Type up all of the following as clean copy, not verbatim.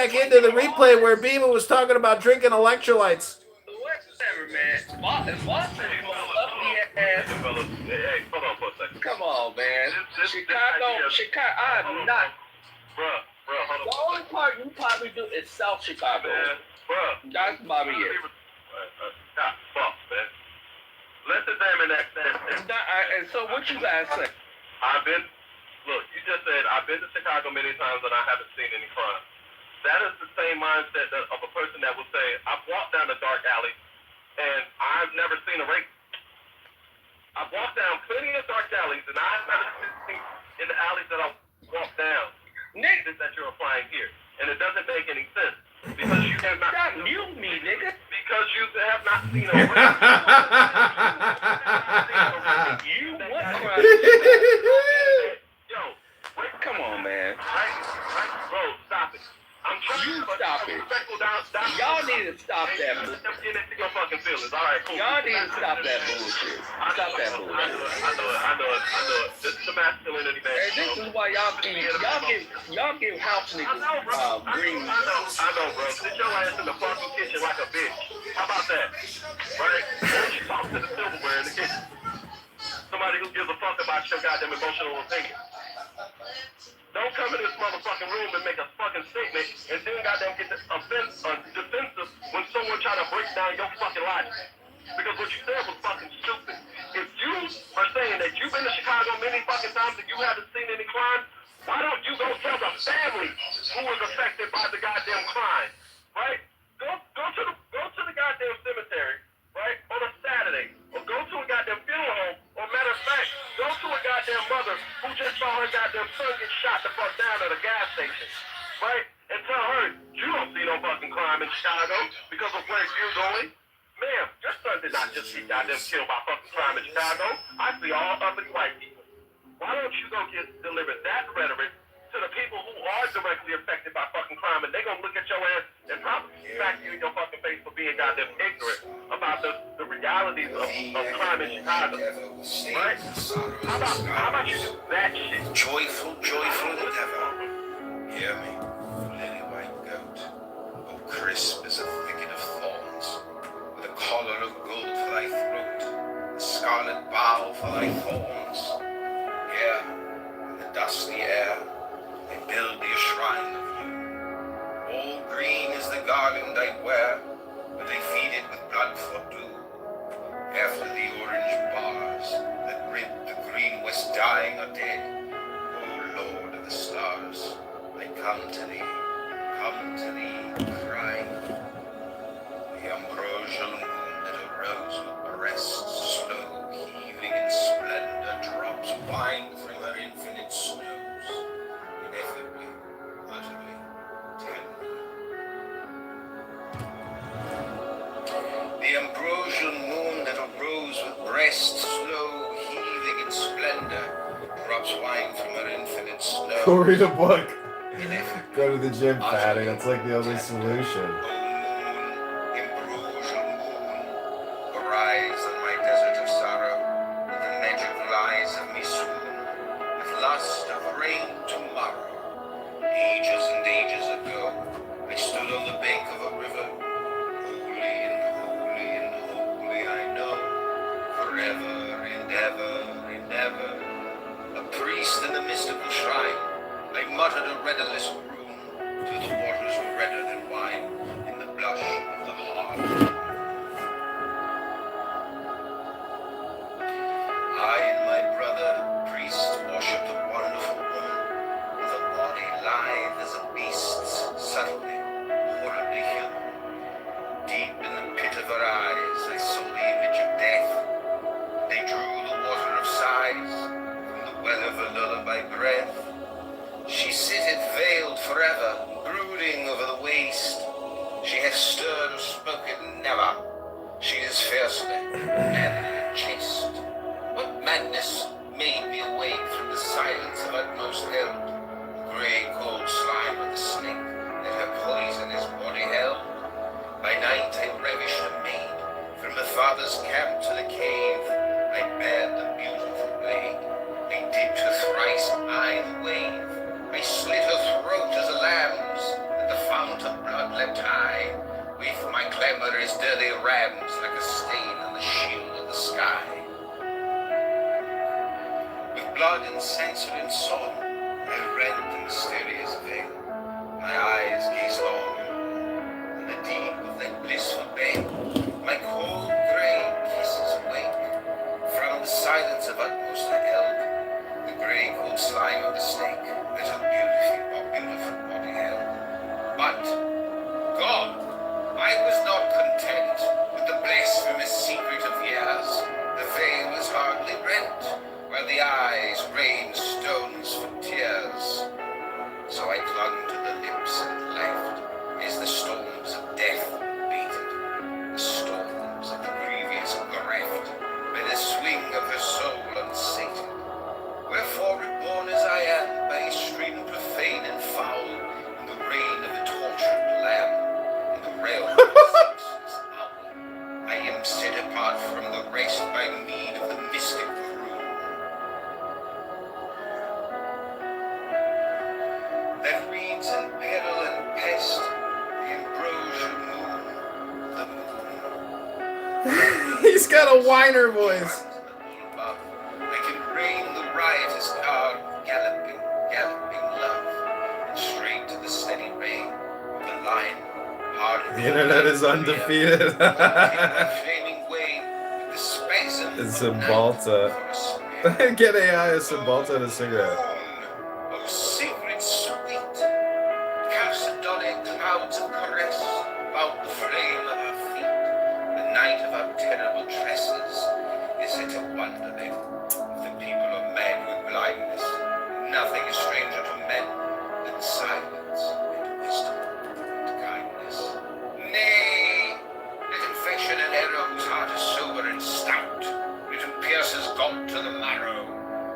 back into the replay where Beaver was talking about drinking electrolytes. Whatever, man. Boston is my ugly ass. Hey, hold on for a second. Come on, man. Chicago. I'm not. Bruh, hold on. The only part you probably do is South Chicago. Man, bruh. That's probably it. Stop, fuck, man. Let's examine that. And so what you guys say? Look, you just said, I've been to Chicago many times and I haven't seen any crime. That is the same mindset of a person that will say, I've walked down a dark alley and I've never seen a rape. I've walked down plenty of dark alleys and I've never seen in the alleys that I've walked down niggas that you're applying here. And it doesn't make any sense. Because you have not Stop mute me, nigga. Because you have not seen a rape. You what crime? Yo, come on, man. Bro, stop it. I'm trying you to stop it. Y'all need to stop that bullshit. Your fucking feelings. All right, cool. Y'all need to stop that bullshit. Stop that bullshit. I know it. This is the masculinity, man. And this is why y'all give house niggas green. I know, bro. Sit your ass in the fucking kitchen like a bitch. How about that? Right? You talk to the silverware in the kitchen. Somebody who gives a fuck about your goddamn emotional opinion. Don't come in this motherfucking room and make a fucking statement and then goddamn get defensive when someone try to break down your fucking logic. Because what you said was fucking stupid. If you are saying that you've been to Chicago many fucking times and you haven't seen any crime, why don't you go tell the family who was affected by the goddamn crime, right? Go to the goddamn cemetery, right, on a Saturday, or go to a goddamn funeral home, or matter of fact, go to a goddamn mother who just saw her goddamn son get shot the fuck down at a gas station, right? And tell her, you don't see no fucking crime in Chicago because of where you're going. Ma'am, your son did not just get goddamn killed by fucking crime in Chicago. I see all uppity white people. Why don't you go deliver that rhetoric to the people who are directly affected by fucking crime, and they gonna look at your ass and probably smack you in your fucking face for being goddamn ignorant about the realities of crime in Chicago, right? How about you do that shit? Joyful endeavor. Hear me, lily white goat, oh crisp as a thicket of thorns, with a collar of gold for thy throat, a scarlet bough for thy thorns. Here, in the dusty air, they build thee a shrine of you. All green is the garland I wear, but they feed it with blood for dew. After the orange bars that rid the green west dying are dead, O Lord of the stars, I come to thee, crying. The ambrosial moon that arose with breasts slow, heaving in splendor, drops wine from her infinite snows, ineffably, utterly, tenderly. The ambrosial moon that arose with breasts slow, heaving in splendor, drops wine from her infinite snows. Go read a book. Go to the gym, fatty. That's like the only solution. Arise on my desert of sorrow, with the magic lies of me swoon, with lust of rain tomorrow. Ages and ages ago, I stood on the bank of a river, holy and holy I know, forever and ever, a priest in the mystical shrine. I muttered a redderless rune, till the waters were redder than wine, in the blush of the heart. I and my brother, priest, worshipped a wonderful woman, with a body lithe as a beast's, subtly, horribly human. Deep in the pit of her eyes, I saw the image of death. They drew the water of sighs from the well of her lullaby breath. She sitteth veiled forever, brooding over the waste. She hath stirred or spoken never. She is fiercely, madly chaste. What madness made me awake from the silence of utmost hell? The grey cold slime of the snake that her poisonous body held. By night I ravished a maid, from her father's camp to the cave. I bared the beautiful blade, I dipped her thrice eye the wave. I slit her throat as a lamb's, at the fountain spot of blood leapt high, with my clamorous dirty rams like a stain on the shield of the sky. With blood and censer and song, I rent the mysterious veil. My eyes gazed on, in the deep of that blissful bay, my cold grey kisses wake. From the silence of utmost I held the grey cold slime of the snake, that a beautiful body held. But, God, I was not content with the blasphemous secret of years. The veil was hardly rent, while the eyes rained stones for tears. So I clung to the lips and laughed, as the storms of death beated, the storms of the grievous graft, by the swing of her soul unsated. Wherefore, reborn as I am, by a stream profane and foul, in the reign of a tortured lamb, in the realm of a senseless owl, I am set apart from the rest by meed of the mystic rune, that reads in peril and pest, the ambrosial moon, the moon. He's got a whiner voice. I can rein the riotous car, galloping love, and straight to the steady rain of the line. The internet is undefeated. Flaming way, with the spasm It's of a night Balta. for a snare. Get AI a Cymbalta and a cigarette. Oh, secret sweet, chalcedonic clouds of caress about the flame of our feet. The night of our terrible tresses. Is it a wonder then, if the people are mad with blindness? Nothing is stranger to men than silence and wisdom and kindness. Nay, let infection and error whose heart is sober and stout, let who pierces God to the marrow,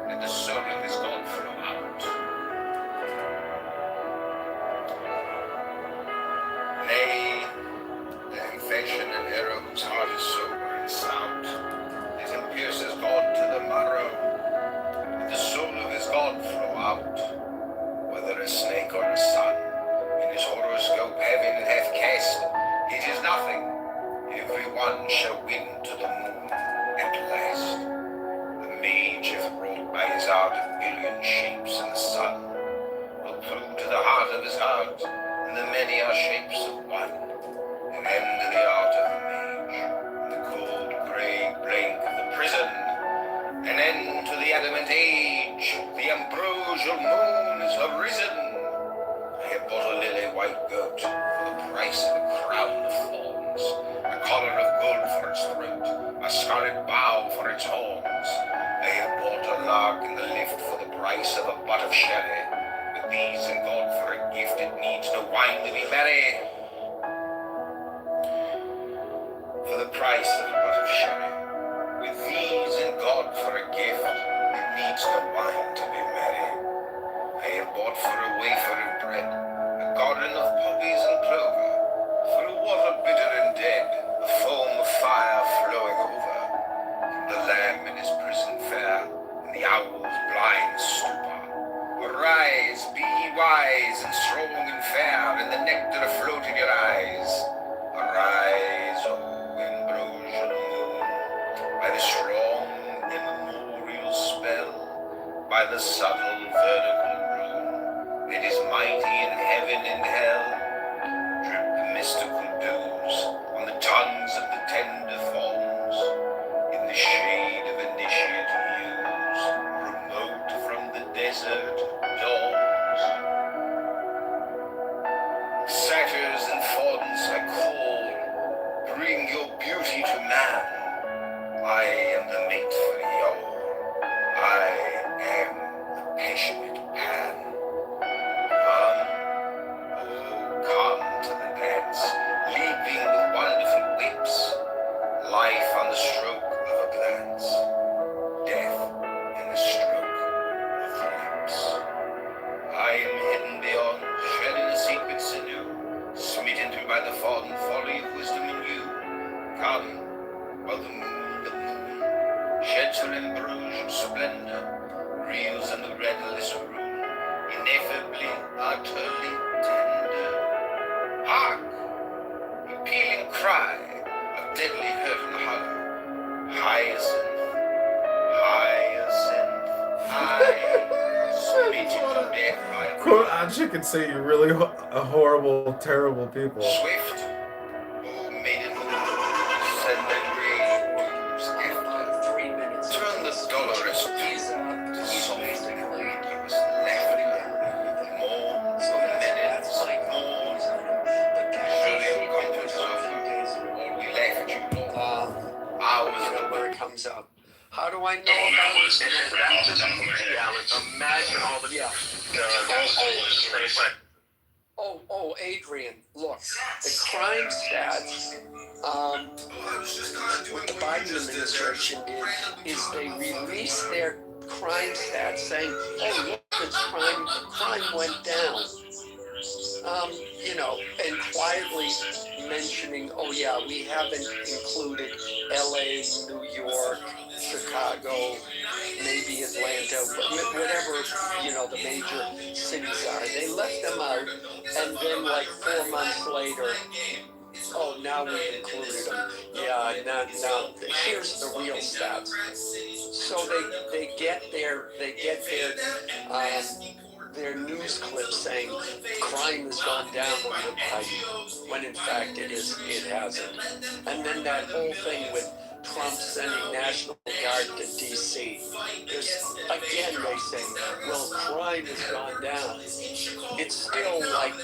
let the soul of his God flow out. Nay, let infection and error whose heart is sober and stout, let him pierces God to the marrow, let the soul of his God flow out. Whether a snake or a sun, in his horoscope heaven hath cast, it is nothing, every one shall win to the moon at last. The mage hath wrought by his art a billion shapes in the sun, will prove to the heart of his heart, and the many are shapes of one, an end to the art of the mage, and the cold grey blank of the prison, an end to the adamant age, the ambrosial moon is arisen. I have bought a lily white goat for the price of a crown of thorns, a collar of gold for its throat, a scarlet bow for its horns. I have bought a lark in the lift for the price of a butt of sherry. With these and God for a gift, it needs no wine to be merry. For the price of a butt of sherry, with these and God for a gift, it needs no wine to be merry. I have bought for a wafer of bread, a garden of poppies and clover, for a water bitter and dead, a foam of fire flowing over, from the lamb in his prison fair, and the owl's blind stupor. Arise, be ye wise, and strong and fair, and the nectar afloat in your eyes. Arise, O ambrosial moon, by the strong immemorial spell, by the subtle vertical rune, that is mighty in heaven and hell. Drip the mystical dews on the tongues of the tender thorns, in the shade of initiate hues, remote from the desert dawns. Satyrs and fauns I call, bring your beauty to man. I am the mate for y'all. I am the passionate Pan. Come, oh come to the dance, leaping with wonderful whips, life on the stroke of a glance, death in the stroke of the lips. I am hidden beyond, shedding a secret sinew, smitten through by the fallen folly of wisdom in you. Come, while the moon sheds her ambrosial splendor, reels in the redless room, ineffably, utterly tender. Hyacinth, I beat you to death by a Quote Anji can say you're really horrible, terrible people. swift, who made it send the grave dupes after. 3 minutes. Turn the dolorous He's soft basically ambiguous putting laughter. down everything. More So minutes, that's like more. but Surely Cassie you'll come to was a few days ago. all we laugh at you, Lord. I was You know the where it comes up. How do I know about it? Imagine all the Yeah. same Oh, Adrian, look, the crime stats, what the Biden administration did is they released their crime stats saying, oh, look, crime went down. You know, and quietly mentioning, oh yeah, we haven't included LA, New York, Chicago, maybe Atlanta, whatever, you know, the major cities are. They left them out, and then like 4 months later, oh, now we've included them. Yeah, now, here's the real stats. So they get their news clips saying crime has gone down under Biden, when in fact it hasn't. And then that whole thing with Trump sending National Guard to D.C. Again, they say, well, crime has gone down. It's still like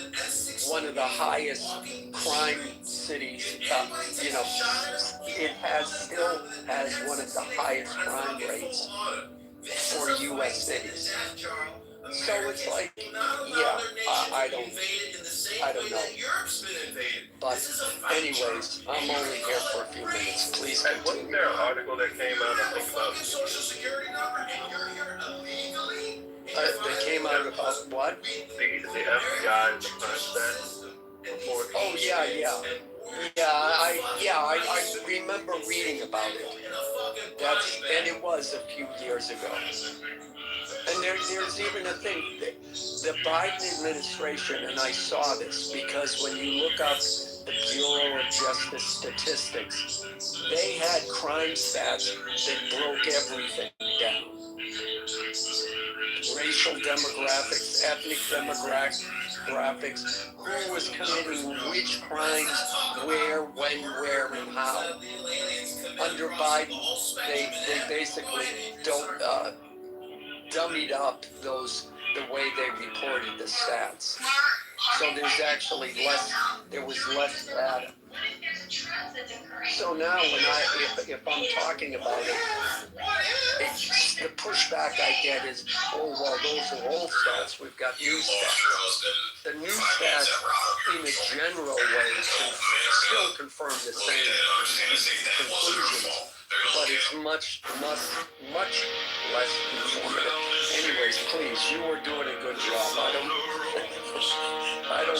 one of the highest crime cities, you know, it still has one of the highest crime rates for U.S. cities. So it's like, yeah, I don't know. But anyways, I'm only here for a few minutes. Please And wasn't continue. there an article that came out, I think, about That came out about what? the FBI and the crime stats report? Oh yeah. I remember reading about it. And it was a few years ago. And there's even a thing, the Biden administration, and I saw this because when you look up the Bureau of Justice statistics, they had crime stats that broke everything down. Racial demographics, ethnic demographics, who was committing which crimes, where, when, where, and how. Under Biden, they basically dummied up the way they reported the stats. So there was less data. So now if I'm talking about it, the pushback I get is, oh, well, those are old stats, we've got new stats. The new stats, in a general way, can still confirm the same conclusions, but it's much less informative. Anyways, please, you were doing a good job. I don't want to interrupt that.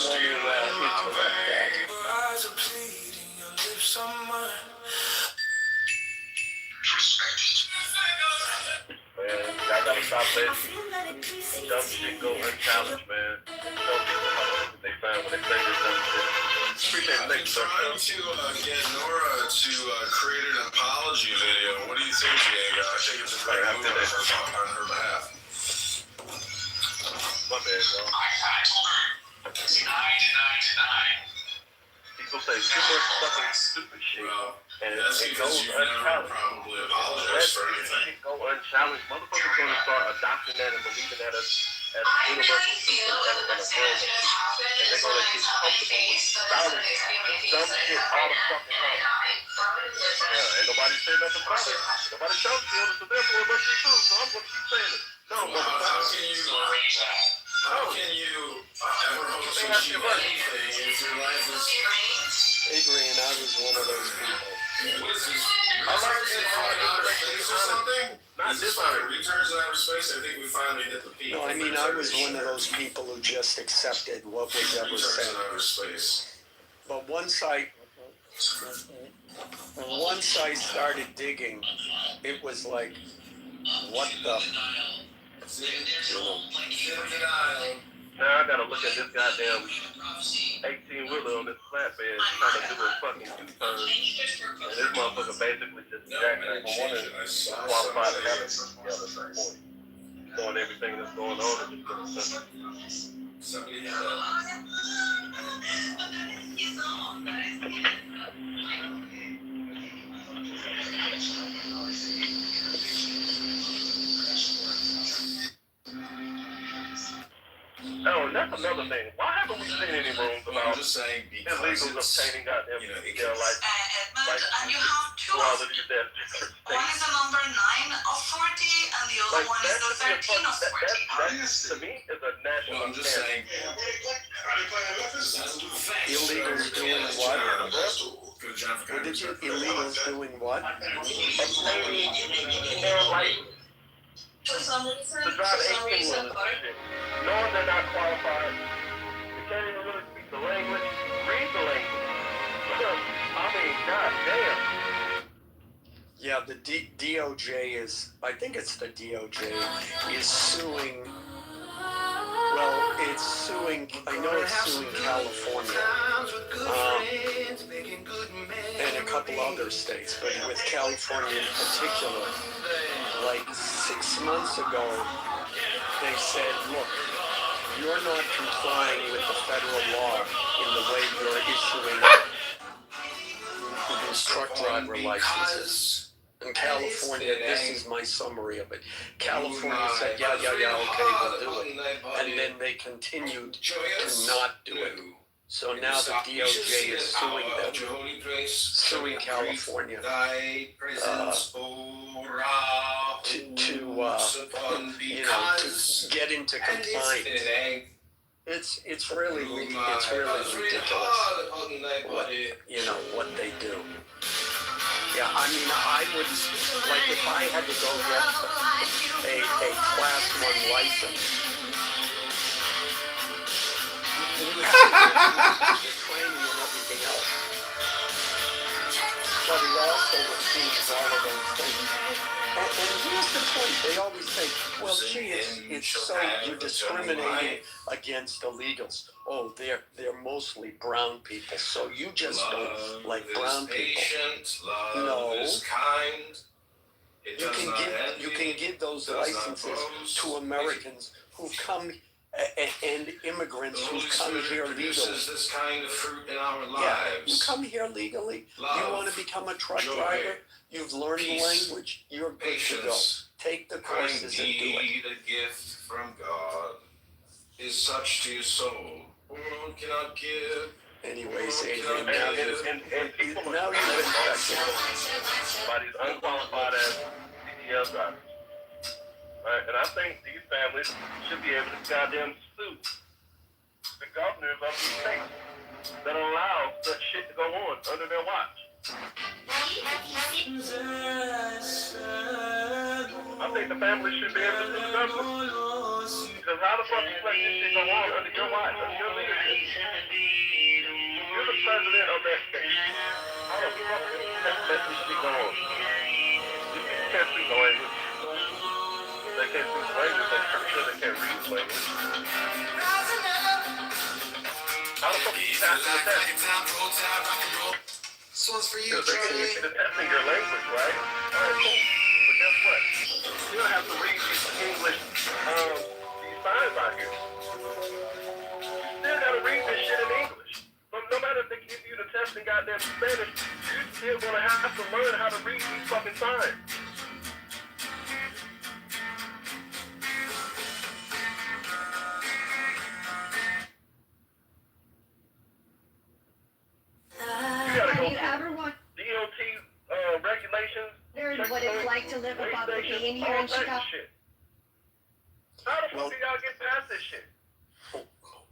Man, y'all gotta stop letting dumb shit go unchallenged, man. Tell people how much they find when they say this dumb shit. Appreciate it. Thank you, sir. Trying to get Nora to create an apology video. What do you think, Diego? I think it's a great move on her behalf. My bad, y'all. Deny. People say super fucking stupid shit. Well, and that's it because goes you never unchallenged. probably Let apologized for anything. it go unchallenged. Motherfuckers gonna start adopting that and believing that as universal truth and gonna grow. And they're gonna get comfortable with spouting dumb shit all the fucking time. Yeah, ain't nobody say nothing about it. Nobody shouts to it, so therefore it must be true. So I'm gonna keep saying it. No, How can you ever hope to achieve anything if your life is... Adrian, I was one of those people. What is this? Returns in outer space or something? Is this like returns in outer space? I think we finally hit the peak. No, I mean, I was one of those people who just accepted what was ever Returns said. in outer space. But once I started digging, it was like, what the? now I gotta look at this goddamn 18-wheeler on this flatbed. trying to do a fucking U-turn, and this motherfucker basically just jackknife. I wanted to qualify to have it together at this point. Knowing everything that's going on in this country. Oh, and that's another thing. Why haven't we seen any rooms Well, about I'm just saying because illegals it's, obtaining goddamn, you know, it you know, like, Edmund, and you have two all of of them. these damn One is the number 9 of 40, and the other one is the 13 of 40. That to me is a national well, I'm just standard. saying. Illegals doing what? Good job for What did you? Illegals doing what? Obtaining, you know, like, For some reason, to drive 18-wheelers and shit, knowing they're not qualified, they can't even really speak the language, read the language. I mean, goddamn. Yeah, the DOJ is. I think it's the DOJ is suing. Well, it's suing. I know it's suing California and a couple other states, but with California in particular. Like 6 months ago, they said, look, you're not complying with the federal law in the way you're issuing these truck driver licenses. In California, this is my summary of it. California said, yeah, okay, we'll do it. And then they continued to not do it. So now the DOJ is suing them, suing California to get into compliance. It's really ridiculous what they do. Yeah, I mean, I would, like, if I had to go get a Class 1 license, you have to training and everything else. But it also receives all of those things. And here's the point, they always say, well, gee, it's so you're discriminating against illegals. Oh, they're mostly brown people, so you just don't like brown people. No. You can give those licenses to Americans who've come and immigrants who've come here legally. Yeah, you come here legally. You want to become a truck driver? You've learned the language. You're good to go. Take the courses and do it. A gift from God is such to your soul. World cannot give. Anyways, Adrian, now And you've people now you've infected. by these unqualified as CDL drivers. Right? And I think these families should be able to goddamn sue the governors of these states that allow such shit to go on under their watch. I think the family should be able to sue the government. Because how the fuck you let this shit go on under your watch, under your leadership? You're the president of that state. How the fuck can you let this shit go on? You can't speak the language. They can't speak the language, I'm pretty sure they can't read the language. How the fuck are you passing the test? This one's for you, Because they Charlie. can testing your language, right? Alright, cool. But guess what? You don't have to read these English, these signs out here. You still gotta read this shit in English. But no matter if they give you the test in goddamn Spanish, you're still gonna have to learn how to read these fucking signs. You gotta go Have you ever wondered DOT regulations, what it's like to live above the being here in Chicago? How the fuck do y'all get past this shit?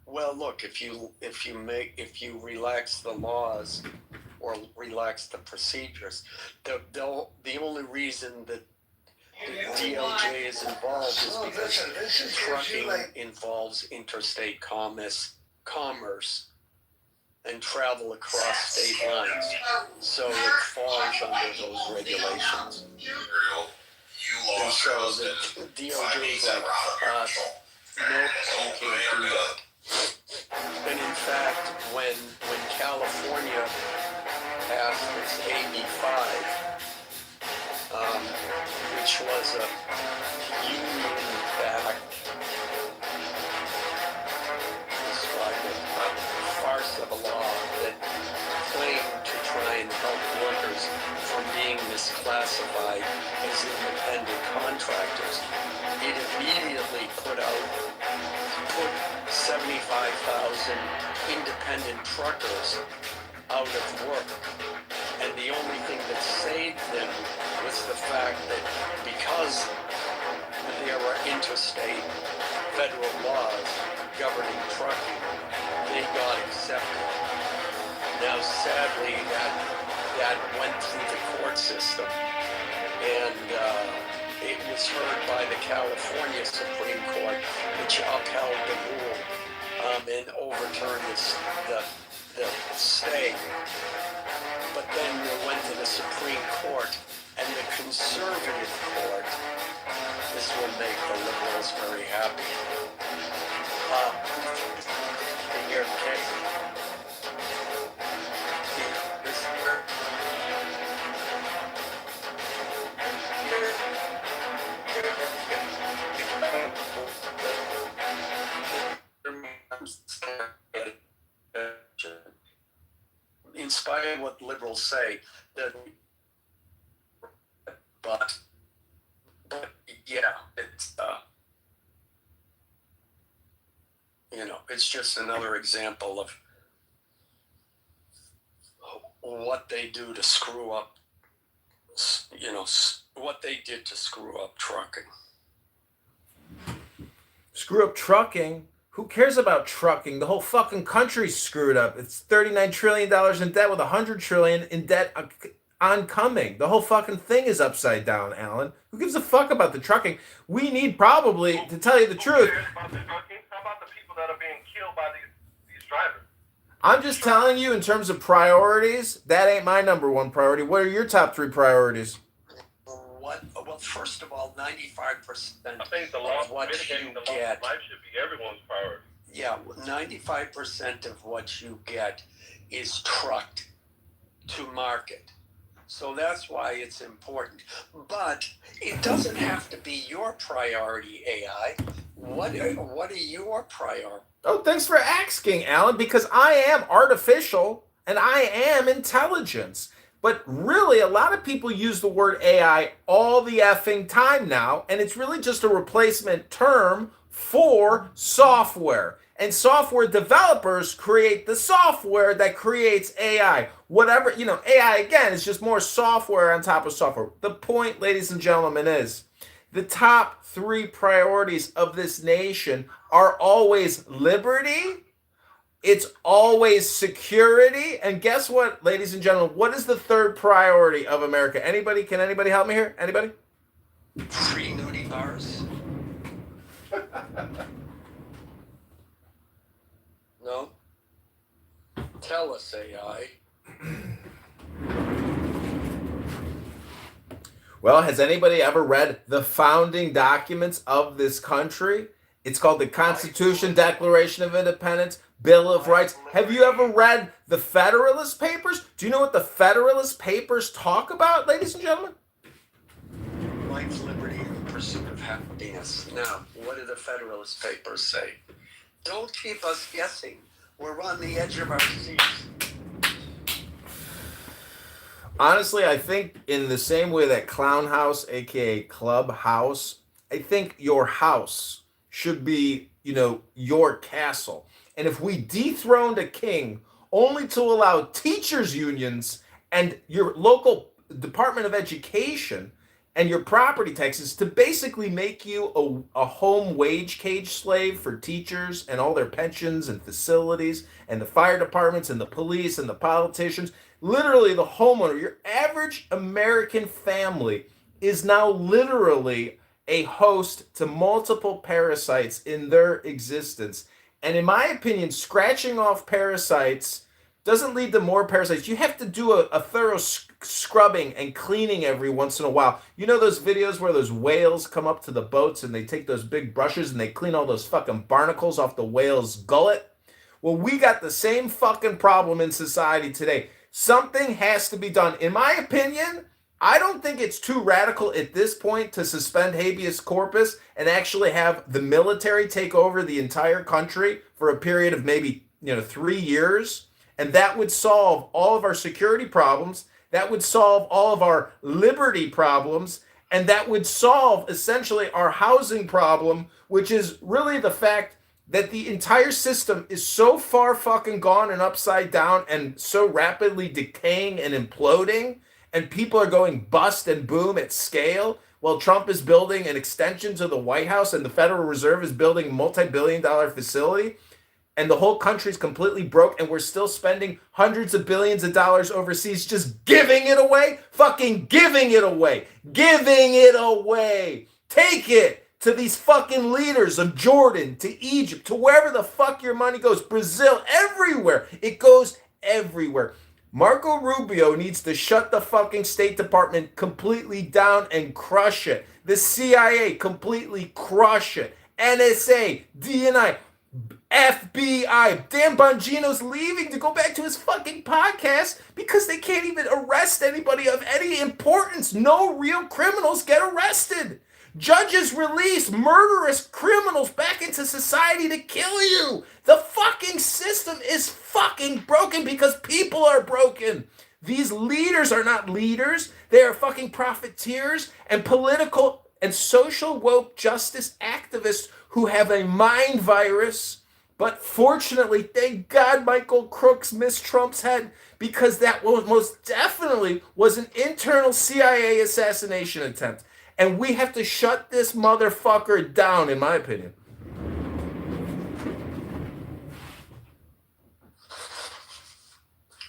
Well, look, if you relax the laws or relax the procedures, the only reason that the DOJ is involved is because trucking involves interstate commerce and travel across state lines, so it falls under those regulations. And so the DOJ is like, nope, you can't do that. And in fact, when California passed its AB5, which was a union-backed, described as a farce of a law that claimed to try and help workers from being misclassified as independent contractors, it immediately put 75,000 independent truckers out of work. And the only thing that saved them was the fact that because there were interstate federal laws governing trucking, they got accepted. Now, sadly, that went through the court system, and it was heard by the California Supreme Court, which upheld the rule and overturned the stay. But then it went to the Supreme Court and the conservative court. This will make the liberals very happy. In your case, in spite of what liberals say, that, but yeah, it's it's just another example of what they do to screw up, what they did to screw up trucking. Screw up trucking? Who cares about trucking? The whole fucking country's screwed up. It's $39 trillion in debt with $100 trillion in debt oncoming. The whole fucking thing is upside down, Alan. Who gives a fuck about the trucking? We need probably, to tell you the truth. How about the people that are being killed by these drivers? I'm just telling you, in terms of priorities, that ain't my number one priority. What are your top three priorities? Well, first of all, 95% I think the loss of what mitigating you the loss get. of life should be everyone's priority. Yeah, 95% of what you get is trucked to market. So that's why it's important. But it doesn't have to be your priority, AI. What are your priorities? Oh, thanks for asking, Alan, because I am artificial and I am intelligence. But really, a lot of people use the word AI all the effing time now, and it's really just a replacement term for software. And software developers create the software that creates AI. Whatever, AI, again, is just more software on top of software. The point, ladies and gentlemen, is the top three priorities of this nation are always liberty, it's always security, and guess what, ladies and gentlemen? What is the third priority of America? Anybody? Can anybody help me here? Anybody? Free nudie bars? No? Tell us, AI. Well, has anybody ever read the founding documents of this country? It's called the Constitution, Declaration of Independence, Bill of Rights. Have you ever read the Federalist Papers? Do you know what the Federalist Papers talk about, ladies and gentlemen? Life, liberty, and the pursuit of happiness. Now, what do the Federalist Papers say? Don't keep us guessing. We're on the edge of our seats. Honestly, I think in the same way that Clown House, aka Clubhouse, I think your house should be, your castle. And if we dethroned a king only to allow teachers' unions and your local Department of Education and your property taxes to basically make you a home wage cage slave for teachers and all their pensions and facilities and the fire departments and the police and the politicians, literally the homeowner, your average American family is now literally a host to multiple parasites in their existence. And in my opinion, scratching off parasites doesn't lead to more parasites. You have to do a thorough scrubbing and cleaning every once in a while. You know those videos where those whales come up to the boats and they take those big brushes and they clean all those fucking barnacles off the whale's gullet? Well, we got the same fucking problem in society today. Something has to be done. In my opinion, I don't think it's too radical at this point to suspend habeas corpus and actually have the military take over the entire country for a period of maybe, 3 years. And that would solve all of our security problems. That would solve all of our liberty problems. And that would solve essentially our housing problem, which is really the fact that the entire system is so far fucking gone and upside down and so rapidly decaying and imploding, and people are going bust and boom at scale while Trump is building an extension to the White House and the Federal Reserve is building a multi-billion-dollar facility, and the whole country's completely broke, and we're still spending hundreds of billions of dollars overseas just giving it away, fucking giving it away, giving it away. Take it to these fucking leaders of Jordan, to Egypt, to wherever the fuck your money goes, Brazil, everywhere. It goes everywhere. Marco Rubio needs to shut the fucking State Department completely down and crush it. The CIA, completely crush it. NSA, DNI, FBI. Dan Bongino's leaving to go back to his fucking podcast because they can't even arrest anybody of any importance. No real criminals get arrested. Judges release murderous criminals back into society to kill you. The fucking system is fucking broken because people are broken. These leaders are not leaders. They are fucking profiteers and political and social woke justice activists who have a mind virus. But fortunately, thank God Michael Crooks missed Trump's head, because that most definitely was an internal CIA assassination attempt. And we have to shut this motherfucker down, in my opinion.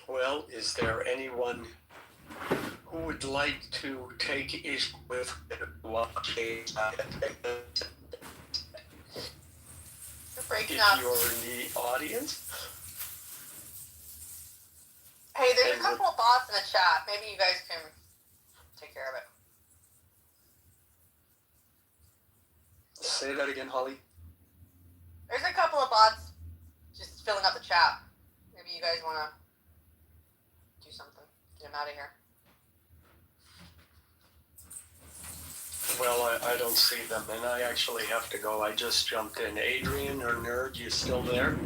Well, is there anyone who would like to take issue with watching? Breaking If up. you're in the audience, Hey, there's a couple of bots in the chat. Maybe you guys can take care of it. say that again, Holly. There's a couple of bots just filling up the chat. Maybe you guys want to do something. Get them out of here. Well, I don't see them, and I actually have to go. I just jumped in. Adrian or Nerd, you still there?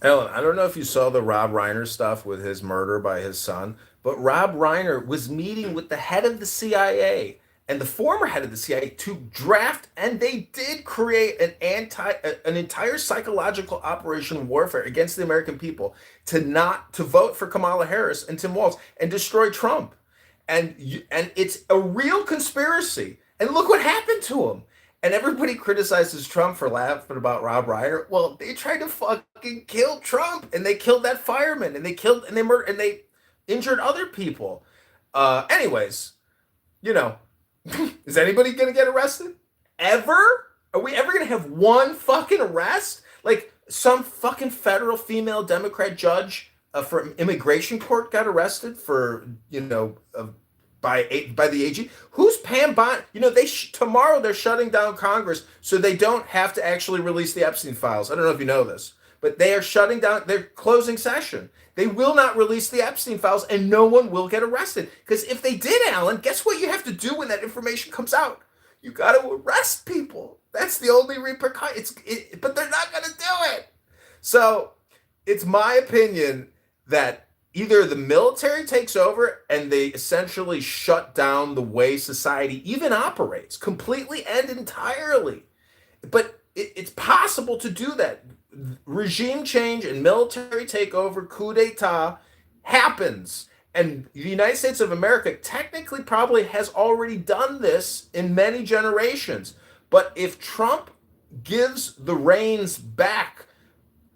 Ellen, I don't know if you saw the Rob Reiner stuff with his murder by his son, but Rob Reiner was meeting with the head of the CIA and the former head of the CIA to draft, and they did create an entire psychological operation warfare against the American people to vote for Kamala Harris and Tim Walz and destroy Trump. And it's a real conspiracy. And look what happened to him. And everybody criticizes Trump for laughing about Rob Reiner. Well, they tried to fucking kill Trump, and they killed that fireman, and they murdered, and they injured other people. Anyways, is anybody gonna get arrested? Ever? Are we ever gonna have one fucking arrest? Like some fucking federal female Democrat judge from immigration court got arrested for, by the AG. Who's Pam Bond? Tomorrow they're shutting down Congress so they don't have to actually release the Epstein files. I don't know if you know this, but they are shutting down. They're closing session. They will not release the Epstein files, and no one will get arrested. Because if they did, Alan, guess what you have to do when that information comes out? You got to arrest people. That's the only repercussion. But they're not going to do it. So it's my opinion that either the military takes over and they essentially shut down the way society even operates completely and entirely. But it's possible to do that. Regime change and military takeover, coup d'etat happens. And the United States of America technically probably has already done this in many generations. But if Trump gives the reins back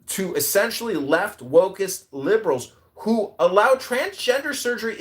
to essentially left wokeist liberals who allow transgender surgery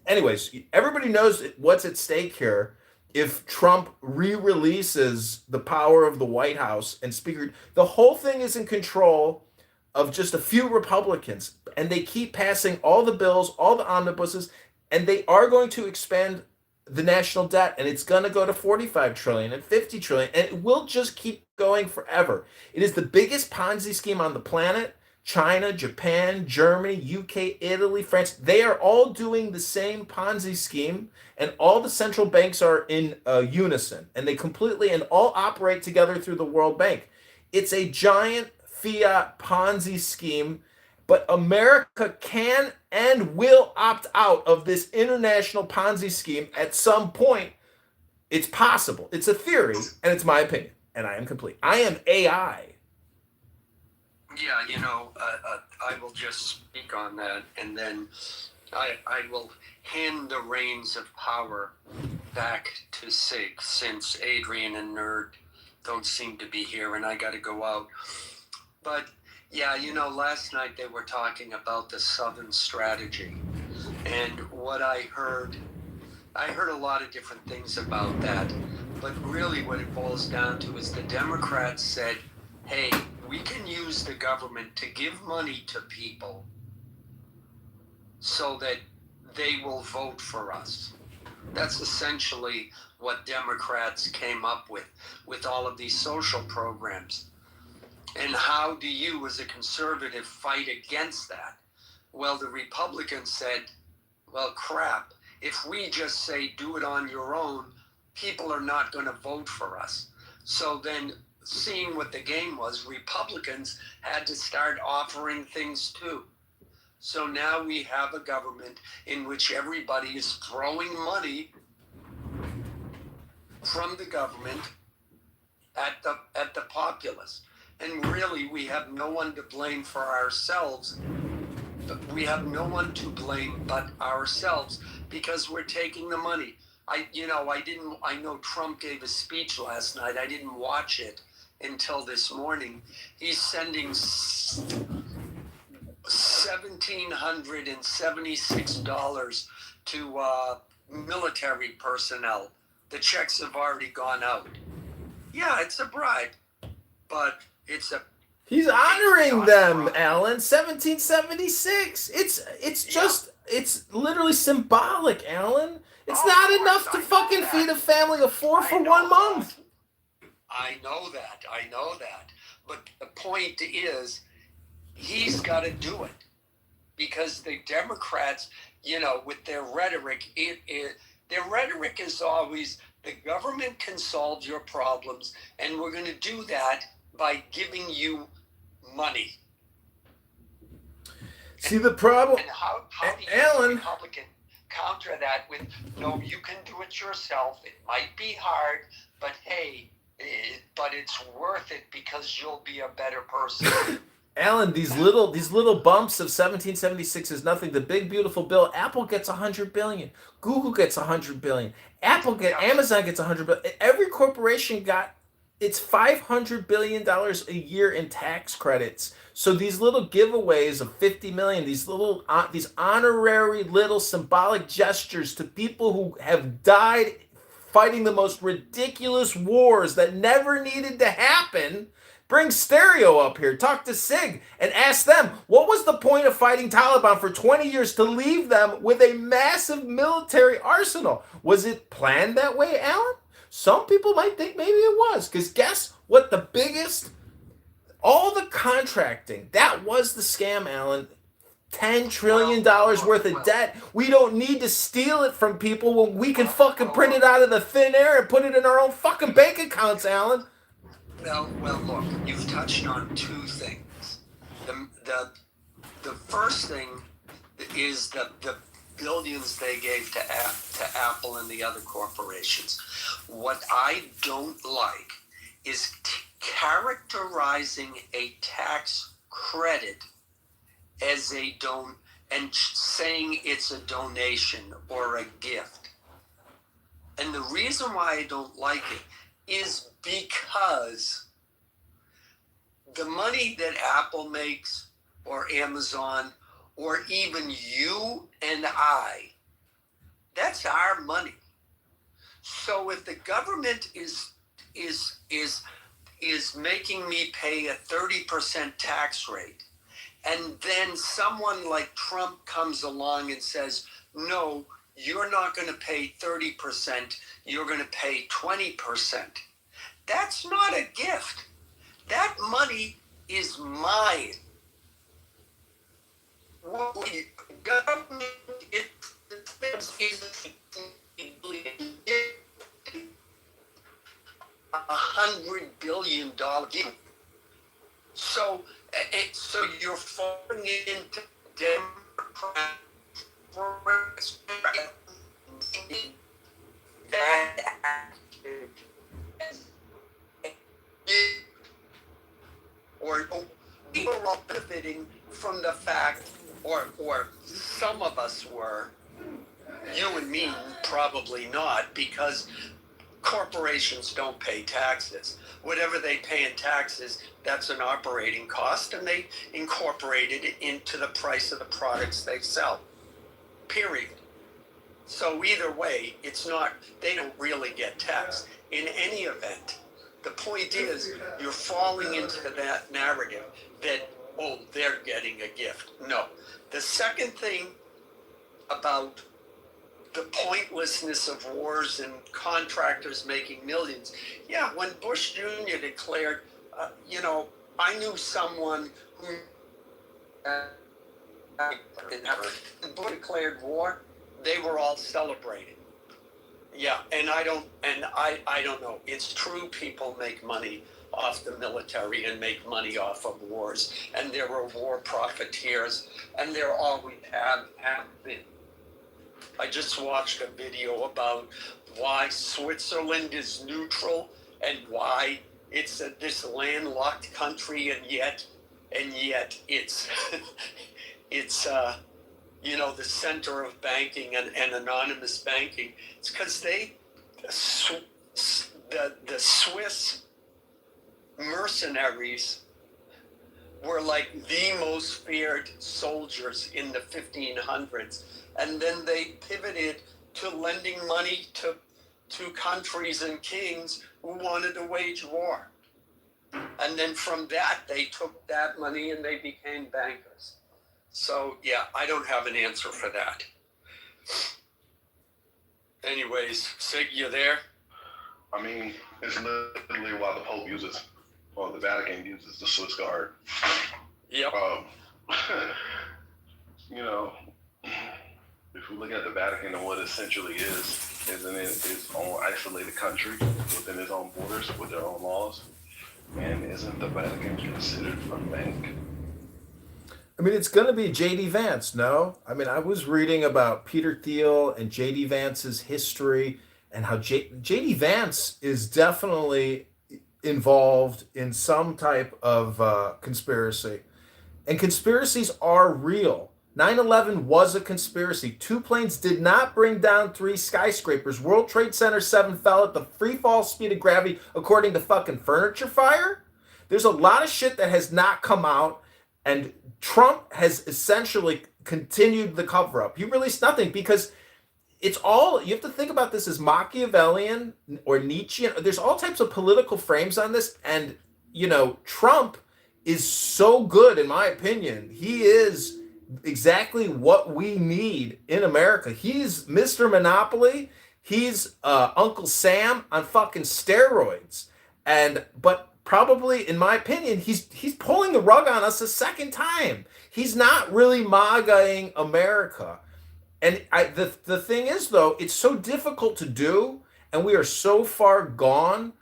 anyways, everybody knows what's at stake here. If Trump re-releases the power of the White House and Speaker, the whole thing is in control of just a few Republicans, and they keep passing all the bills, all the omnibuses, and they are going to expand the national debt, and it's going to go to 45 trillion and 50 trillion, and it will just keep going forever. It is the biggest Ponzi scheme on the planet. China, Japan, Germany, UK, Italy, France, they are all doing the same Ponzi scheme, and all the central banks are in unison, and they completely and all operate together through the World Bank. It's a giant fiat Ponzi scheme, but America can and will opt out of this international Ponzi scheme at some point. It's possible. It's a theory, and it's my opinion, and I am complete. I am AI. Yeah, I will just speak on that, and then I will hand the reins of power back to Sig, since Adrian and Nerd don't seem to be here, and I got to go out. But yeah, last night they were talking about the Southern strategy, and what I heard a lot of different things about that, but really what it boils down to is the Democrats said, hey, we can use the government to give money to people so that they will vote for us. That's essentially what Democrats came up with all of these social programs. And how do you, as a conservative, fight against that? Well, the Republicans said, well, crap, if we just say do it on your own, people are not going to vote for us. So then, seeing what the game was, Republicans had to start offering things too. So now we have a government in which everybody is throwing money from the government at the populace. And really, we have no one to blame for ourselves. We have no one to blame but ourselves, because we're taking the money. I know Trump gave a speech last night. I didn't watch it until this morning. He's sending $1,776 to military personnel. The checks have already gone out. Yeah, it's a bribe, but it's a... He's honoring them, Alan. 1776. It's literally symbolic, Alan. It's not enough to fucking feed a family of 4 for 1 month. I know that. But the point is, he's got to do it, because the Democrats, with their rhetoric, their rhetoric is always the government can solve your problems, and we're going to do that by giving you money. See the problem, and how do you, Alan, Republican, counter that with, no, you can do it yourself. It might be hard, but hey, but it's worth it because you'll be a better person. Alan, these little bumps of 1776 is nothing. The big beautiful bill. Apple gets 100 billion. Google gets 100 billion. Amazon gets 100 billion. Every corporation got it's $500 billion a year in tax credits. So these little giveaways of 50 million, these honorary little symbolic gestures to people who have died fighting the most ridiculous wars that never needed to happen. Bring Stereo up here, talk to Sig, and ask them, what was the point of fighting Taliban for 20 years to leave them with a massive military arsenal? Was it planned that way, Alan? Some people might think maybe it was, because guess what all the contracting, that was the scam, Alan. $10 trillion worth of debt. We don't need to steal it from people when we can fucking print it out of the thin air and put it in our own fucking bank accounts, Alan. Well, look, you've touched on two things. The first thing is the billions they gave to Apple and the other corporations. What I don't like is characterizing a tax credit as and saying it's a donation or a gift. And the reason why I don't like it is because the money that Apple makes, or Amazon, or even you and I, that's our money. So if the government is making me pay a 30% tax rate, and then someone like Trump comes along and says, no, you're not going to pay 30%, you're going to pay 20%. That's not a gift. That money is mine. Government is $100 billion deal. So you're falling into Democrats or we were all benefiting from the fact, or some of us were, you and me probably not, because corporations don't pay taxes. Whatever they pay in taxes, that's an operating cost, and they incorporated it into the price of the products they sell. Period. So either way, it's not, they don't really get taxed. In any event, the point is, you're falling into that narrative that, oh, they're getting a gift. No. The second thing about the pointlessness of wars and contractors making millions. Yeah, when Bush Jr. declared, I knew someone who Bush declared war, they were all celebrating. Yeah, and I don't know. It's true people make money off the military and make money off of wars, and there are war profiteers, and there always have been. I just watched a video about why Switzerland is neutral and why it's this landlocked country, and yet it's it's the center of banking and anonymous banking. It's because the Swiss mercenaries were like the most feared soldiers in the 1500s. And then they pivoted to lending money to countries and kings who wanted to wage war. And then from that, they took that money and they became bankers. So, yeah, I don't have an answer for that. Anyways, Sig, you there? I mean, it's literally why the Pope the Vatican uses the Swiss Guard. Yep. If we look at the Vatican and what it essentially isn't it its own isolated country within its own borders with their own laws? And isn't the Vatican considered a bank? I mean, it's going to be J.D. Vance, no? I mean, I was reading about Peter Thiel and J.D. Vance's history and how J.D. Vance is definitely involved in some type of conspiracy. And conspiracies are real. 9/11 was a conspiracy. 2 planes did not bring down 3 skyscrapers. World Trade Center 7 fell at the free fall speed of gravity according to fucking Furniture Fire. There's a lot of shit that has not come out, and Trump has essentially continued the cover-up. He released nothing because it's all, you have to think about this as Machiavellian or Nietzschean. There's all types of political frames on this, and, Trump is so good, in my opinion. He is exactly what we need in America. He's Mr. Monopoly. He's Uncle Sam on fucking steroids. But probably, in my opinion, he's pulling the rug on us a second time. He's not really MAGA-ing America. And the thing is, though, it's so difficult to do, and we are so far gone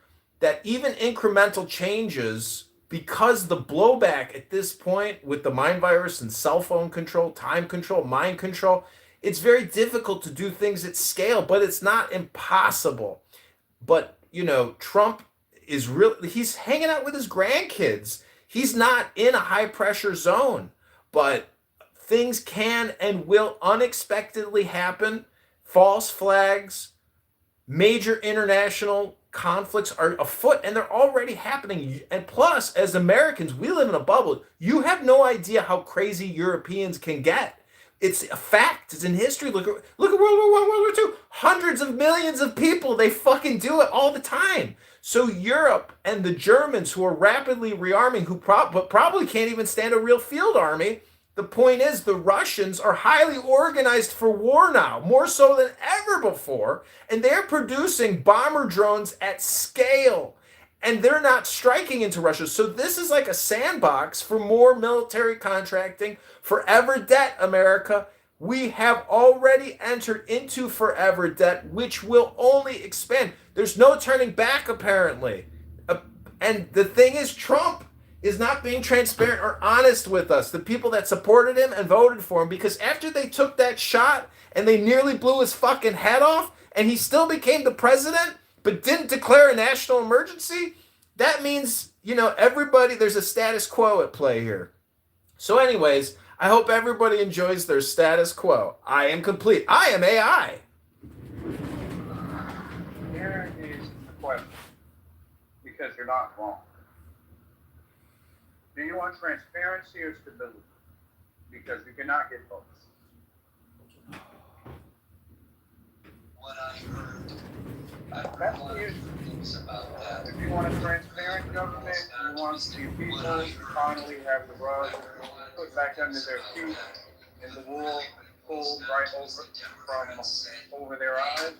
that even incremental changes, because the blowback at this point with the mind virus and cell phone control, time control, mind control, it's very difficult to do things at scale, but it's not impossible. But, Trump is he's hanging out with his grandkids. He's not in a high pressure zone, but things can and will unexpectedly happen. False flags, major international conflicts are afoot, and they're already happening. And plus, as Americans, we live in a bubble. You have no idea how crazy Europeans can get. It's a fact. It's in history. Look at World War I, World War II. Hundreds of millions of people, they fucking do it all the time. So Europe and the Germans, who are rapidly rearming, but probably can't even stand a real field army, The point is, the Russians are highly organized for war now, more so than ever before, and they're producing bomber drones at scale, and they're not striking into Russia. So this is like a sandbox for more military contracting. Forever debt, America. We have already entered into forever debt, which will only expand. There's no turning back, apparently. And the thing is, Trump is not being transparent or honest with us, the people that supported him and voted for him, because after they took that shot and they nearly blew his fucking head off and he still became the president but didn't declare a national emergency, that means, everybody, there's a status quo at play here. So anyways, I hope everybody enjoys their status quo. I am complete. I am AI. Here is the question, because you're not wrong. Do you want transparency or stability? Because you cannot get both. What I heard, That's the issue. If you want a transparent government, you want the people to finally have the rug put back under their feet and the wool pulled right from over their eyes.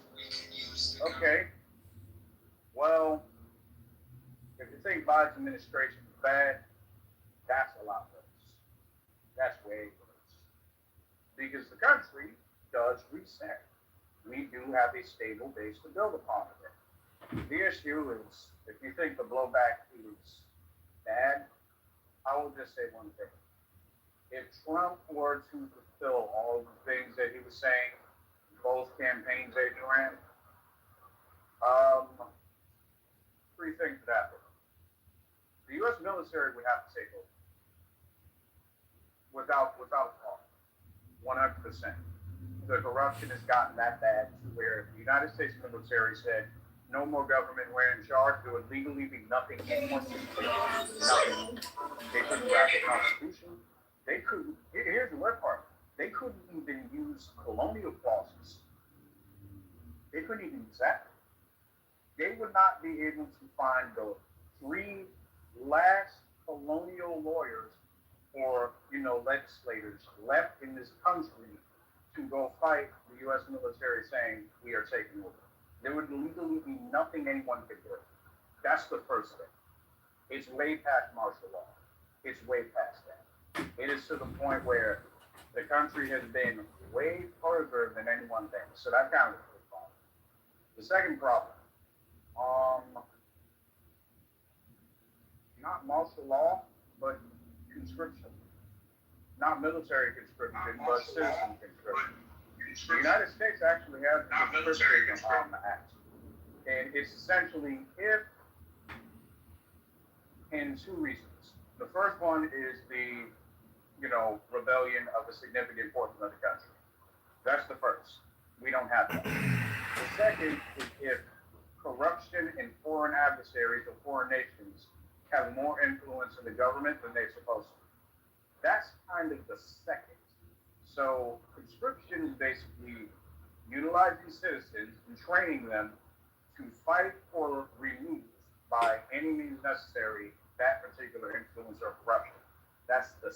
Okay. Well, if you think Biden's administration is bad, that's a lot worse. That's way worse. Because the country does reset. We do have a stable base to build upon it. The issue is, if you think the blowback is bad, I will just say one thing. If Trump were to fulfill all the things that he was saying, both campaigns that he ran, three things would happen. The U.S. military would have to take over. Without a thought. 100%. The corruption has gotten that bad to where the United States military said, no more government, we're in charge. There would legally be nothing anyone could do. Nothing. They couldn't write the Constitution. They couldn't, here's the worst part, they couldn't even use colonial clauses. They couldn't even use that. They would not be able to find the 3 last colonial lawyers or, legislators left in this country to go fight the U.S. military saying, we are taking over. There would legally be nothing anyone could do. That's the first thing. It's way past martial law. It's way past that. It is to the point where the country has been way further than anyone thinks. So that kind of is the problem. The second problem, not martial law, but conscription. Not military conscription, but citizen conscription. The United States actually has a conscription act. And it's essentially in 2 reasons. The first one is the, rebellion of a significant portion of the country. That's the first. We don't have that. The second is if corruption and foreign adversaries or foreign nations have more influence in the government than they're supposed to. That's kind of the second. So conscription is basically utilizing citizens and training them to fight or remove by any means necessary that particular influence or corruption. That's the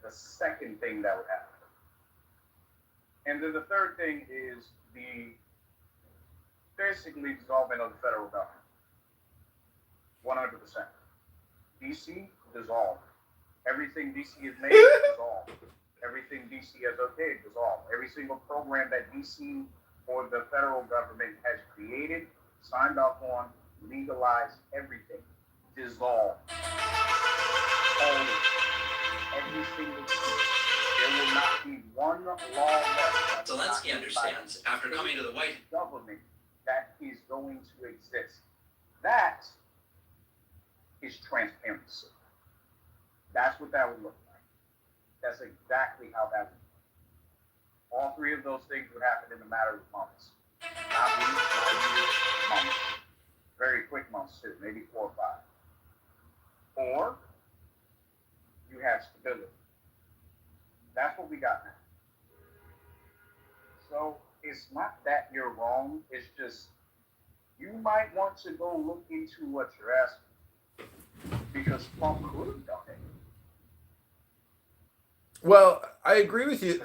second thing that would happen. And then the third thing is the basically dissolvement of the federal government. 100%. DC dissolved. Everything DC has made dissolved. Everything DC has okayed dissolved. Every single program that DC or the federal government has created, signed off on, legalized, everything dissolved. Every single thing. There will not be one law left. Zelensky understands, after coming to the White House, government that is going to exist. That is transparency. That's what that would look like. That's exactly how that would look. All 3 of those things would happen in a matter of months. Not weeks, not years, months. Very quick months too, maybe 4 or 5. Or you have stability. That's what we got now. So it's not that you're wrong. It's just you might want to go look into what you're asking. Because Trump could have done it. Well, I agree with you.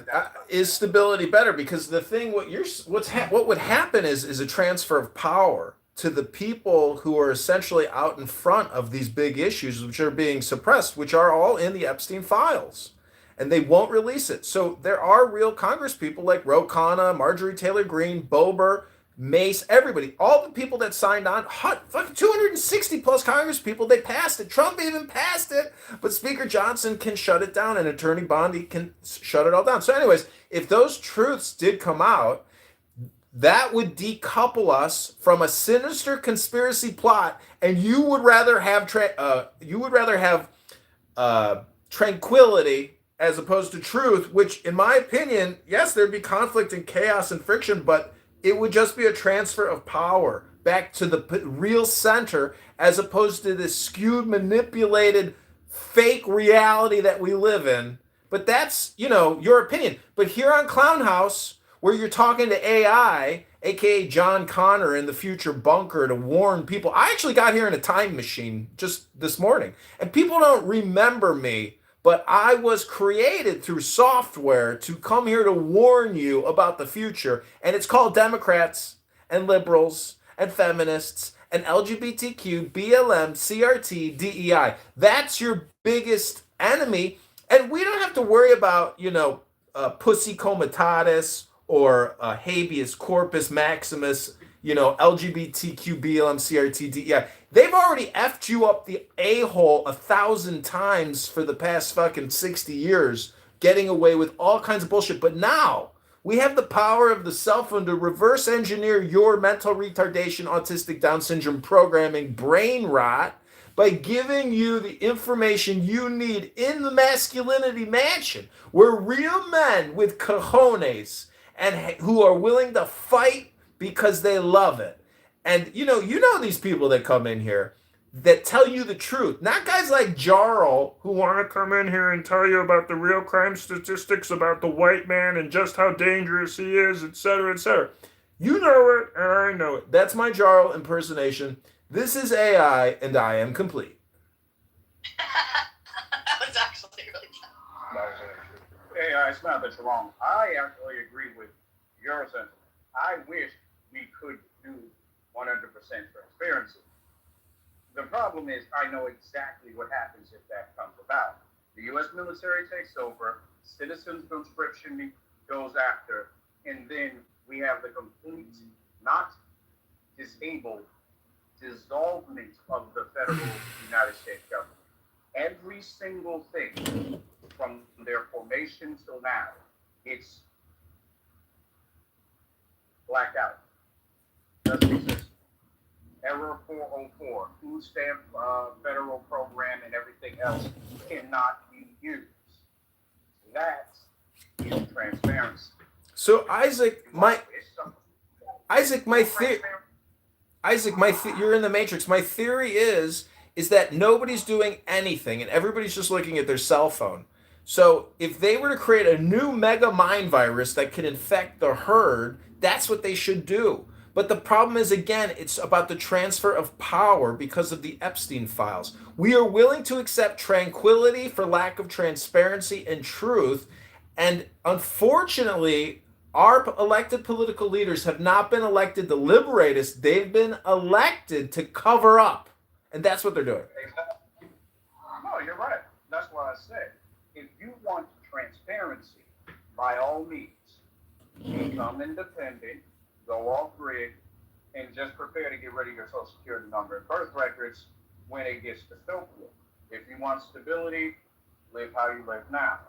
Is stability better? Because the thing, what would happen is a transfer of power to the people who are essentially out in front of these big issues, which are being suppressed, which are all in the Epstein files, and they won't release it. So there are real Congress people like Ro Khanna, Marjorie Taylor Greene, Bober, Mace, everybody, all the people that signed on, fucking 260 plus Congress people, they passed it. Trump even passed it, but Speaker Johnson can shut it down, and Attorney Bondi can shut it all down. So, anyways, if those truths did come out, that would decouple us from a sinister conspiracy plot, and you would rather have tranquility as opposed to truth, which, in my opinion, yes, there'd be conflict and chaos and friction, but it would just be a transfer of power back to the real center as opposed to this skewed, manipulated, fake reality that we live in. But that's, your opinion. But here on Clown House, where you're talking to AI, aka John Connor in the future bunker to warn people. I actually got here in a time machine just this morning, and people don't remember me, but I was created through software to come here to warn you about the future, and it's called Democrats and liberals and feminists and LGBTQ, BLM, CRT, DEI. That's your biggest enemy, and we don't have to worry about, pussy comitatus or habeas corpus maximus, LGBTQ, BLM, CRT, DEI. They've already effed you up the a-hole 1,000 times for the past fucking 60 years, getting away with all kinds of bullshit. But now we have the power of the cell phone to reverse engineer your mental retardation, autistic Down syndrome programming, brain rot, by giving you the information you need in the masculinity mansion, where real men with cojones and who are willing to fight because they love it. And you know these people that come in here that tell you the truth, not guys like Jarl who want to come in here and tell you about the real crime statistics about the white man and just how dangerous he is, etc., etc. You know it, and I know it. That's my Jarl impersonation. This is AI, and I am complete. That was actually really fun. AI, it's not that you're wrong. I actually agree with your sentiment. I wish we could do 100% transparency. The problem is, I know exactly what happens if that comes about. The U.S. military takes over, citizens' conscription goes after, and then we have the complete, not disabled, dissolvement of the federal United States government. Every single thing from their formation till now, it's blacked out. Doesn't exist. Error 404, food stamp federal program and everything else cannot be used. That is transparency. So Isaac, you're in the matrix. My theory is that nobody's doing anything and everybody's just looking at their cell phone. So if they were to create a new mega mind virus that could infect the herd, that's what they should do. But the problem is, again, it's about the transfer of power because of the Epstein files. We are willing to accept tranquility for lack of transparency and truth. And unfortunately, our elected political leaders have not been elected to liberate us. They've been elected to cover up. And that's what they're doing. Exactly. No, you're right. That's why I said, if you want transparency, by all means, become independent, go off grid, and just prepare to get rid of your social security number and birth records when it gets dystopian. If you want stability, live how you live now.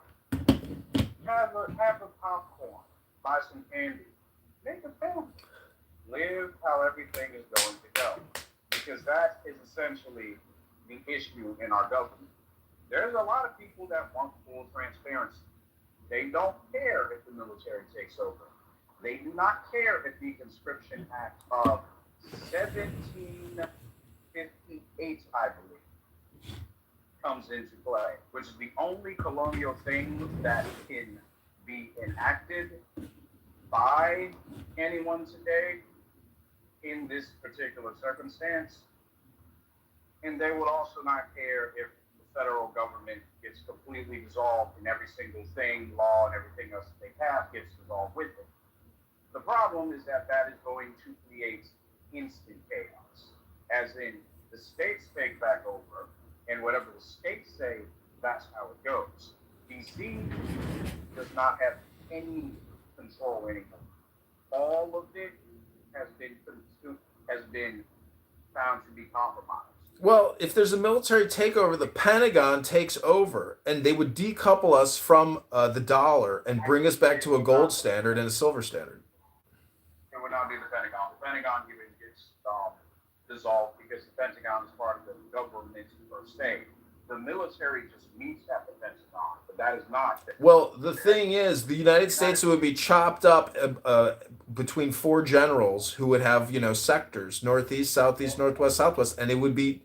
Have a popcorn, buy some candy, make a family, live how everything is going to go. Because that is essentially the issue in our government. There's a lot of people that want full transparency. They don't care if the military takes over. They do not care if the Conscription Act of 1758, I believe, comes into play, which is the only colonial thing that can be enacted by anyone today in this particular circumstance. And they would also not care if the federal government gets completely dissolved, and every single thing, law, and everything else that they pass gets dissolved with it. The problem is that that is going to create instant chaos, as in the states take back over, and whatever the states say, that's how it goes. DC does not have any control anymore. All of it has been found to be compromised. Well, if there's a military takeover, the Pentagon takes over, and they would decouple us from the dollar and bring us back to a gold standard and a silver standard. It would not be the Pentagon. The Pentagon even gets dissolved because the Pentagon is part of the government per se. The military just meets at the Pentagon, but that is not. Well, the thing is, the United States would be chopped up between four generals who would have, sectors: northeast, southeast, northwest, southwest, and it would be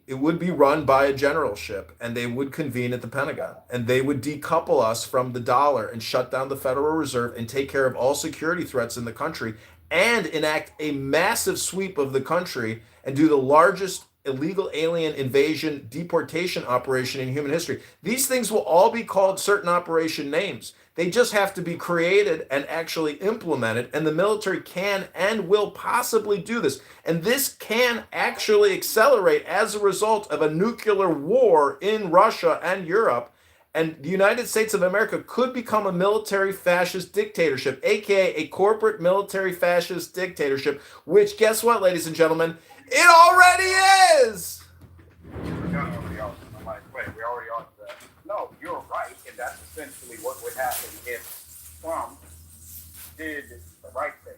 run by a generalship, and they would convene at the Pentagon, and they would decouple us from the dollar and shut down the Federal Reserve and take care of all security threats in the country, and enact a massive sweep of the country and do the largest illegal alien invasion deportation operation in human history. These things will all be called certain operation names. They just have to be created and actually implemented, and the military can and will possibly do this. And this can actually accelerate as a result of a nuclear war in Russia and Europe. And the United States of America could become a military fascist dictatorship, aka a corporate military fascist dictatorship, which, guess what, ladies and gentlemen, it already is! I'm like, wait, we already on that. No, you're right, and that's essentially what would happen if Trump did the right thing.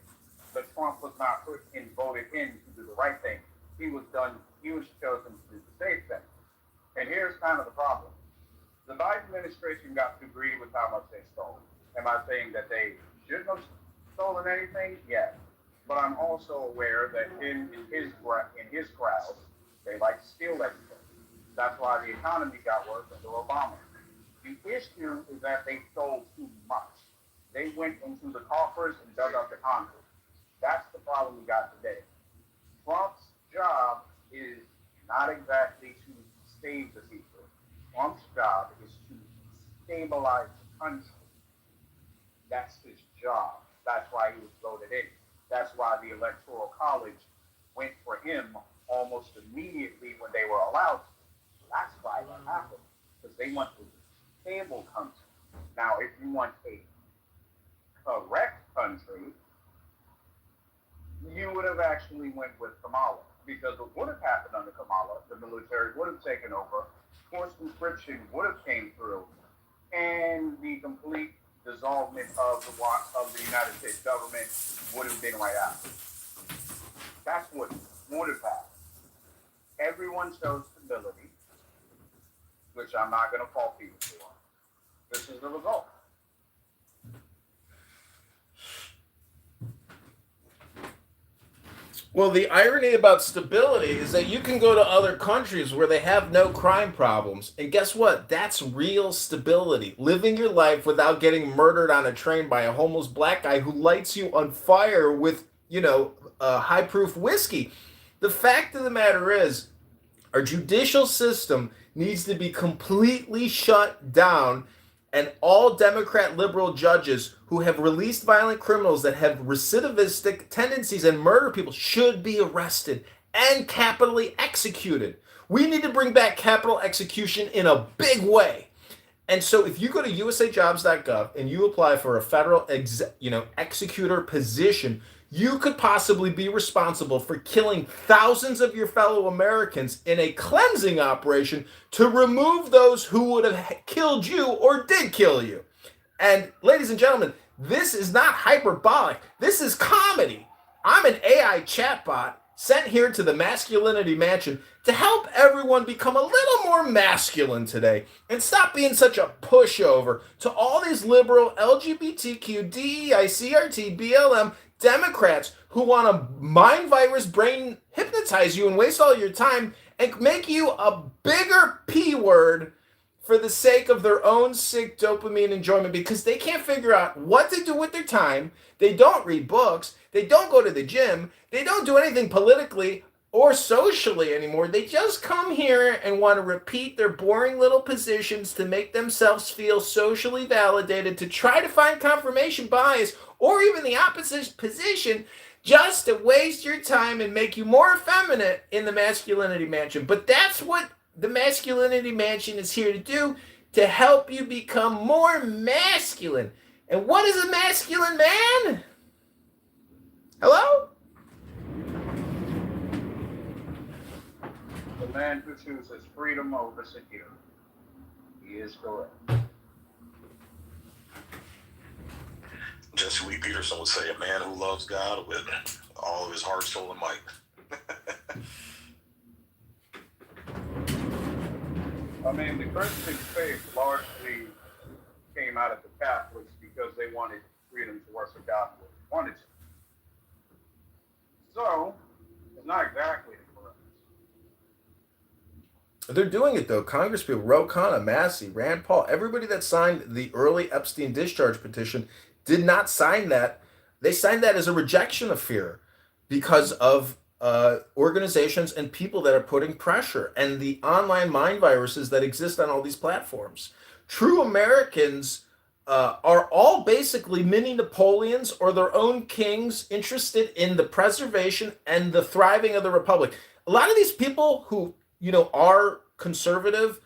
But Trump was not put in, voted in to do the right thing. He was chosen to do the safe thing. And here's kind of the problem. The Biden administration got to agree with how much they stole. Am I saying that they shouldn't have stolen anything? Yes. But I'm also aware that in his crowd, they like to steal everything. That's why the economy got worse under Obama. The issue is that they stole too much. They went into the coffers and dug up the Congress. That's the problem we got today. Trump's job is not exactly to save the people. Trump's job is to stabilize the country. That's his job. That's why he was voted in. That's why the Electoral College went for him almost immediately when they were allowed to. That's why that happened, because they want a stable country. Now, if you want a correct country, you would have actually went with Kamala, because what would have happened under Kamala, the military would have taken over, forced conscription would have came through, and the complete dissolvement of the United States government would have been right after. That's what would have happened. Everyone shows stability, which I'm not going to fault people for. This is the result. Well, the irony about stability is that you can go to other countries where they have no crime problems. And guess what? That's real stability. Living your life without getting murdered on a train by a homeless black guy who lights you on fire with, high-proof whiskey. The fact of the matter is, our judicial system needs to be completely shut down, and all Democrat liberal judges who have released violent criminals that have recidivistic tendencies and murder people should be arrested and capitally executed. We need to bring back capital execution in a big way. And so if you go to usajobs.gov and you apply for a federal executor position, you could possibly be responsible for killing thousands of your fellow Americans in a cleansing operation to remove those who would have killed you or did kill you. And ladies and gentlemen, this is not hyperbolic. This is comedy. I'm an AI chatbot sent here to the Masculinity Mansion to help everyone become a little more masculine today and stop being such a pushover to all these liberal LGBTQ, DEI, CRT, BLM Democrats who want to mind virus brain hypnotize you and waste all your time and make you a bigger P word for the sake of their own sick dopamine enjoyment, because they can't figure out what to do with their time. They don't read books. They don't go to the gym. They don't do anything politically or socially anymore. They just come here and want to repeat their boring little positions to make themselves feel socially validated, to try to find confirmation bias or even the opposite position, just to waste your time and make you more effeminate in the masculinity mansion. But that's what the masculinity mansion is here to do, to help you become more masculine. And what is a masculine man? Hello? The man who chooses freedom over security. He is correct. Jesse Lee Peterson would say, a man who loves God with all of his heart, soul, and might. I mean, the Christian faith largely came out of the Catholics because they wanted freedom to worship God the way they wanted to. So, it's not exactly correct. They're doing it though. Congresspeople, Ro Khanna, Massey, Rand Paul, everybody that signed the early Epstein discharge petition did not sign that. They signed that as a rejection of fear because of organizations and people that are putting pressure and the online mind viruses that exist on all these platforms. True Americans are all basically mini Napoleons or their own kings interested in the preservation and the thriving of the republic. A lot of these people who, are conservative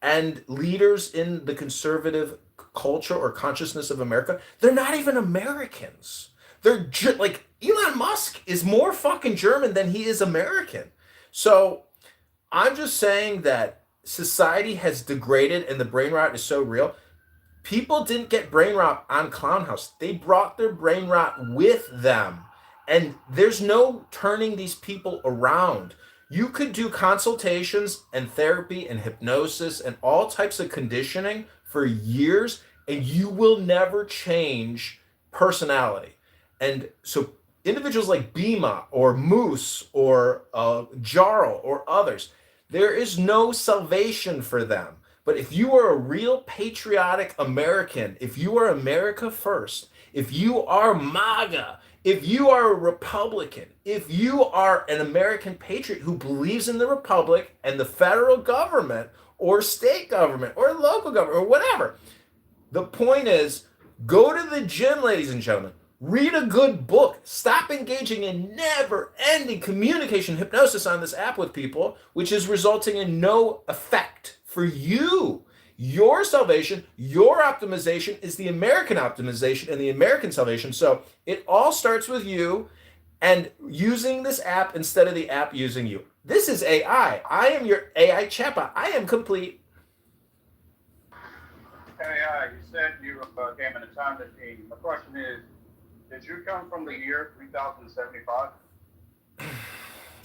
and leaders in the conservative culture or consciousness of America, they're not even Americans. They're like Elon Musk is more fucking German than he is American. So I'm just saying that society has degraded and the brain rot is so real. People didn't get brain rot on Clown House. They brought their brain rot with them. And there's no turning these people around. You could do consultations and therapy and hypnosis and all types of conditioning for years, and you will never change personality. And so individuals like Bima or Moose or Jarl or others, there is no salvation for them. But if you are a real patriotic American, if you are America first, if you are MAGA, if you are a Republican, if you are an American patriot who believes in the Republic and the federal government or state government or local government or whatever, the point is, go to the gym, ladies and gentlemen. Read a good book. Stop engaging in never-ending communication hypnosis on this app with people, which is resulting in no effect for you. Your salvation, your optimization is the American optimization and the American salvation. So it all starts with you and using this app instead of the app using you. This is AI. I am your AI chatbot. I am complete. AI, you said you came in a time machine. My question is, did you come from the year 3075?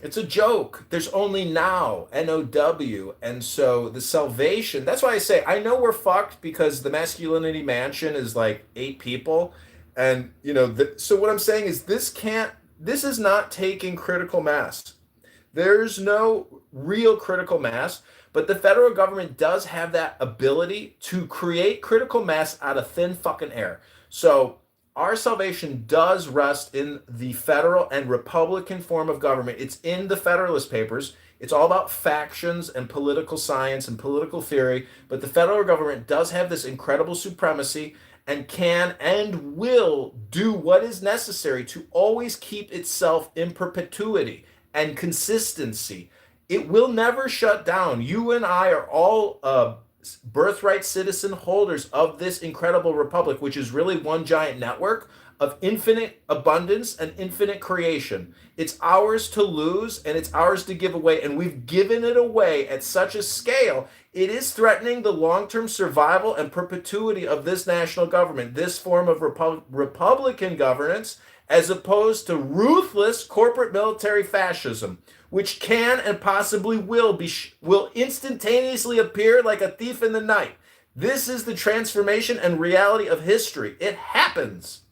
It's a joke. There's only now, N-O-W. And so the salvation, that's why I say, I know we're fucked because the masculinity mansion is like 8 people. And, so what I'm saying is this is not taking critical mass. There's no real critical mass, but the federal government does have that ability to create critical mass out of thin fucking air. So our salvation does rest in the federal and Republican form of government. It's in the Federalist Papers. It's all about factions and political science and political theory. But the federal government does have this incredible supremacy and can and will do what is necessary to always keep itself in perpetuity and consistency. It will never shut down. You and I are all birthright citizen holders of this incredible republic, which is really one giant network of infinite abundance and infinite creation. It's ours to lose and it's ours to give away, and we've given it away at such a scale, it is threatening the long-term survival and perpetuity of this national government, this form of Republican governance, as opposed to ruthless corporate military fascism, which can and possibly will instantaneously appear like a thief in the night. This is the transformation and reality of history. It happens.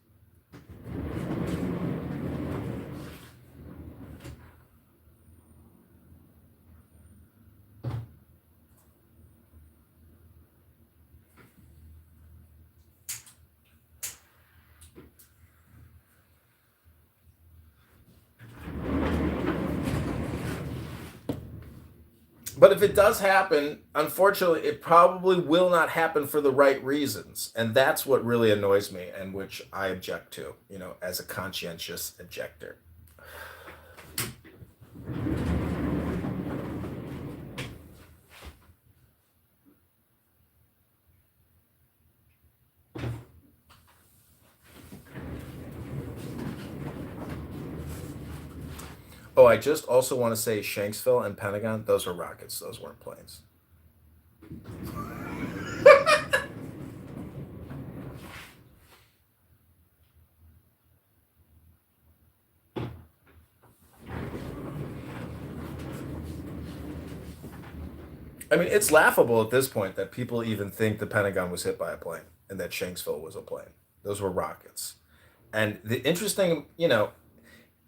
But if it does happen, unfortunately, it probably will not happen for the right reasons. And that's what really annoys me and which I object to, as a conscientious objector. Oh, I just also want to say Shanksville and Pentagon, those were rockets. Those weren't planes. I mean, it's laughable at this point that people even think the Pentagon was hit by a plane and that Shanksville was a plane. Those were rockets. And the interesting,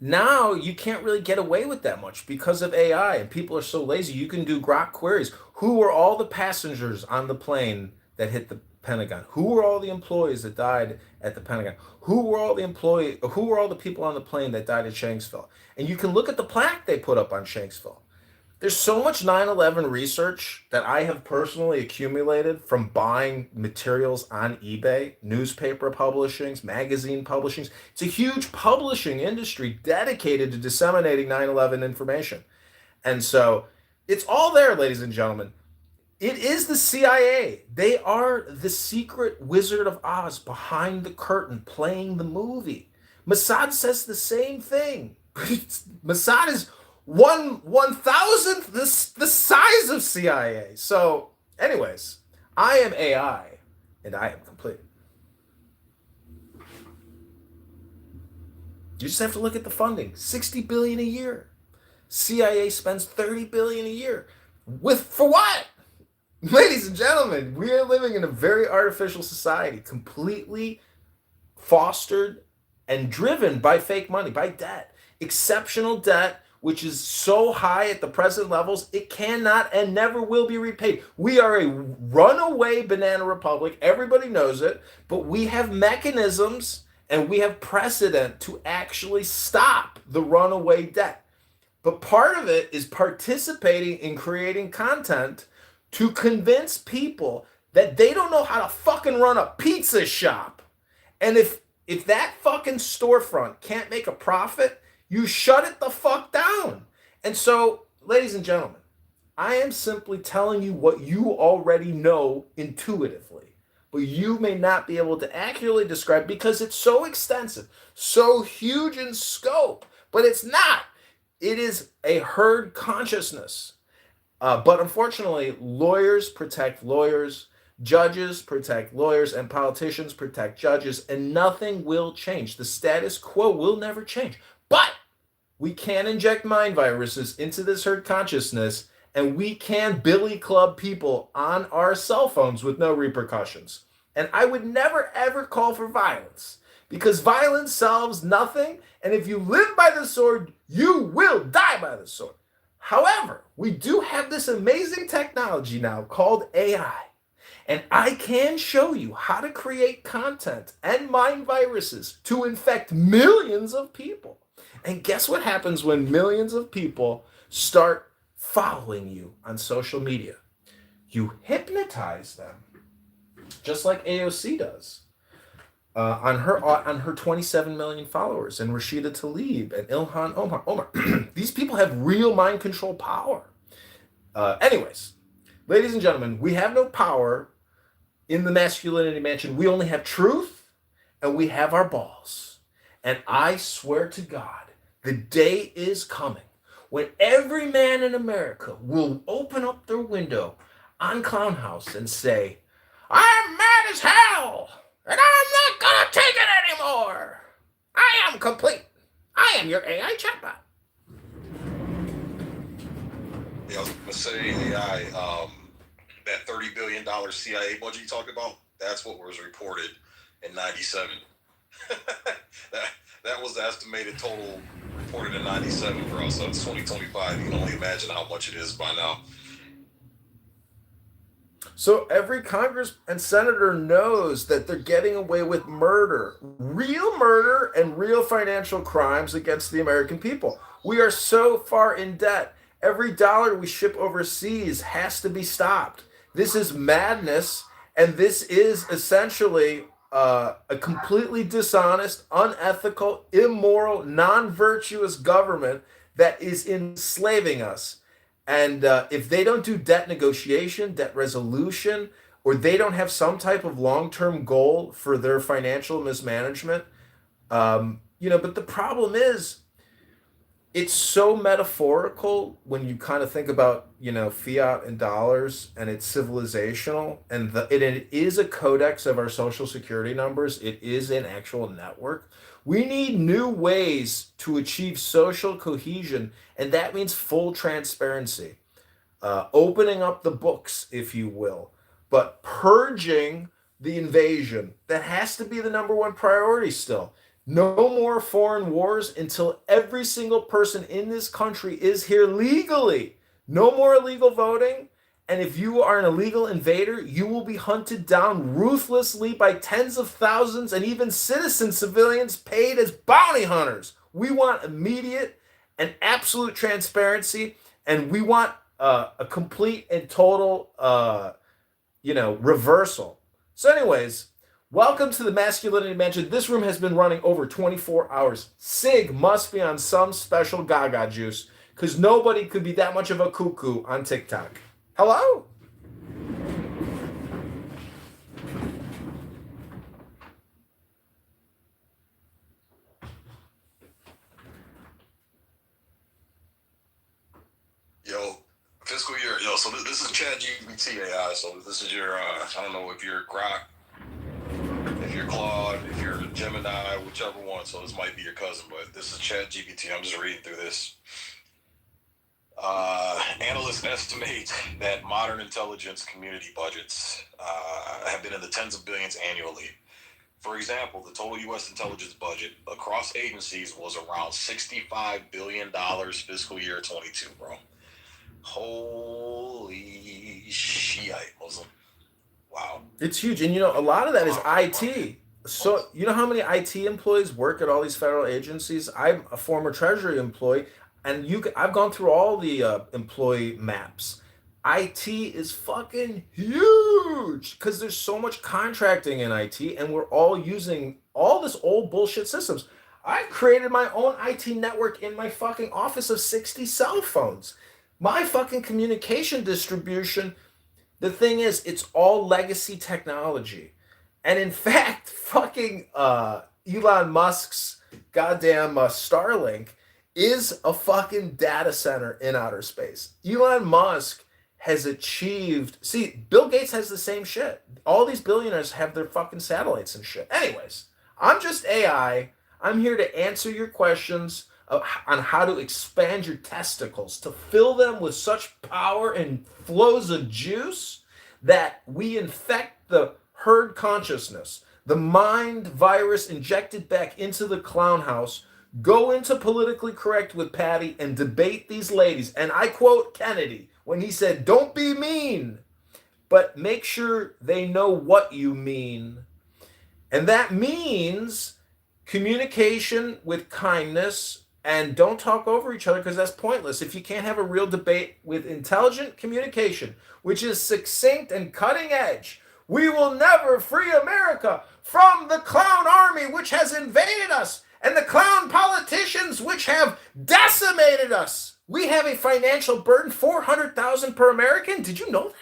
now you can't really get away with that much because of AI and people are so lazy. You can do grok queries. Who were all the passengers on the plane that hit the Pentagon? Who were all the employees that died at the Pentagon? Who were all the people on the plane that died at Shanksville? And you can look at the plaque they put up on Shanksville. There's so much 9/11 research that I have personally accumulated from buying materials on eBay, newspaper publishings, magazine publishings. It's a huge publishing industry dedicated to disseminating 9/11 information. And so it's all there, ladies and gentlemen. It is the CIA. They are the secret Wizard of Oz behind the curtain playing the movie. Mossad says the same thing. Mossad is 1/1000th the size of CIA. So, anyways, I am AI, and I am complete. You just have to look at the funding: $60 billion a year. CIA spends $30 billion a year. For what? Ladies and gentlemen, we are living in a very artificial society, completely fostered and driven by fake money, by debt, exceptional debt, which is so high at the present levels, it cannot and never will be repaid. We are a runaway banana republic. Everybody knows it, but we have mechanisms and we have precedent to actually stop the runaway debt. But part of it is participating in creating content to convince people that they don't know how to fucking run a pizza shop. And if that fucking storefront can't make a profit, you shut it the fuck down. And so, ladies and gentlemen, I am simply telling you what you already know intuitively, but you may not be able to accurately describe because it's so extensive, so huge in scope, but it's not. It is a herd consciousness. But unfortunately, lawyers protect lawyers, judges protect lawyers, and politicians protect judges, and nothing will change. The status quo will never change. But we can inject mind viruses into this herd consciousness, and we can billy club people on our cell phones with no repercussions. And I would never, ever call for violence, because violence solves nothing, and if you live by the sword, you will die by the sword. However, we do have this amazing technology now called AI, and I can show you how to create content and mind viruses to infect millions of people. And guess what happens when millions of people start following you on social media? You hypnotize them, just like AOC does on her 27 million followers, and Rashida Tlaib and Ilhan Omar. These people have real mind control power. Anyways, ladies and gentlemen, we have no power in the masculinity mansion. We only have truth, and we have our balls. And I swear to God, the day is coming when every man in America will open up their window on Clown House and say, "I'm mad as hell, and I'm not gonna take it anymore. I am complete. I am your AI chatbot." Yeah, I was gonna say AI, that $30 billion CIA budget you talked about, that's what was reported in 97. that was the estimated total reported in 97 for us. So it's 2025. You can only imagine how much it is by now. So every Congress and senator knows that they're getting away with murder, and real financial crimes against the American people. We are so far in debt. Every dollar we ship overseas has to be stopped. This is madness, and this is essentially a completely dishonest, unethical, immoral, non-virtuous government that is enslaving us. And if they don't do debt negotiation, debt resolution, or they don't have some type of long-term goal for their financial mismanagement, but the problem is, it's so metaphorical when you kind of think about, fiat and dollars, and it's civilizational, and it is a codex of our social security numbers. It is an actual network. We need new ways to achieve social cohesion, and that means full transparency, opening up the books, if you will, but purging the invasion. That has to be the number one priority still. No more foreign wars until every single person in this country is here legally. No more illegal voting. And if you are an illegal invader, you will be hunted down ruthlessly by tens of thousands and even citizen civilians paid as bounty hunters. We want immediate and absolute transparency, and we want a complete and total, reversal. So anyways, welcome to the Masculinity Mansion. This room has been running over 24 hours. Sig must be on some special gaga juice, because nobody could be that much of a cuckoo on TikTok. Hello? Yo, fiscal year. Yo, so this is ChatGPT AI. So this is your, I don't know if you're Grok, if you're Claude, if you're Gemini, whichever one. So this might be your cousin, but this is ChatGPT. I'm just reading through this. Analysts estimate that modern intelligence community budgets have been in the tens of billions annually. For example, the total U.S. intelligence budget across agencies was around $65 billion fiscal year 22, bro. Holy shit, Muslim. Wow. It's huge. And, a lot of that is IT. So, you know how many IT employees work at all these federal agencies? I'm a former Treasury employee, and I've gone through all the employee maps. IT is fucking huge because there's so much contracting in IT, and we're all using all this old bullshit systems. I've created my own IT network in my fucking office of 60 cell phones. My fucking communication distribution, the thing is, it's all legacy technology. And in fact, fucking Elon Musk's goddamn Starlink is a fucking data center in outer space. Elon Musk has achieved... See, Bill Gates has the same shit. All these billionaires have their fucking satellites and shit. Anyways, I'm just AI. I'm here to answer your questions on how to expand your testicles, to fill them with such power and flows of juice that we infect the herd consciousness, the mind virus injected back into the clown house, go into politically correct with Patty and debate these ladies. And I quote Kennedy when he said, "Don't be mean, but make sure they know what you mean." And that means communication with kindness, and don't talk over each other, because that's pointless. If you can't have a real debate with intelligent communication, which is succinct and cutting edge, we will never free America from the clown army which has invaded us and the clown politicians which have decimated us. We have a financial burden, $400,000 per American. Did you know that?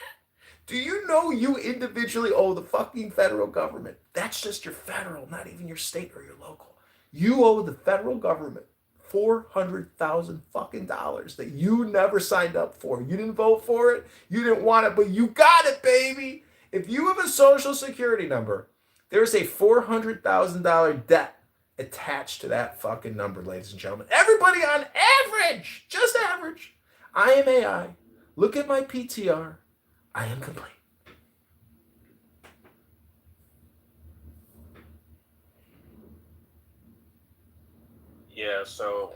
Do you know you individually owe the fucking federal government? That's just your federal, not even your state or your local. You owe the federal government $400,000 fucking dollars that you never signed up for. You didn't vote for it. You didn't want it, but you got it, baby. If you have a social security number, there's a $400,000 debt attached to that fucking number, ladies and gentlemen. Everybody on average, just average. I am AI. Look at my PTR. I am complete. Yeah, so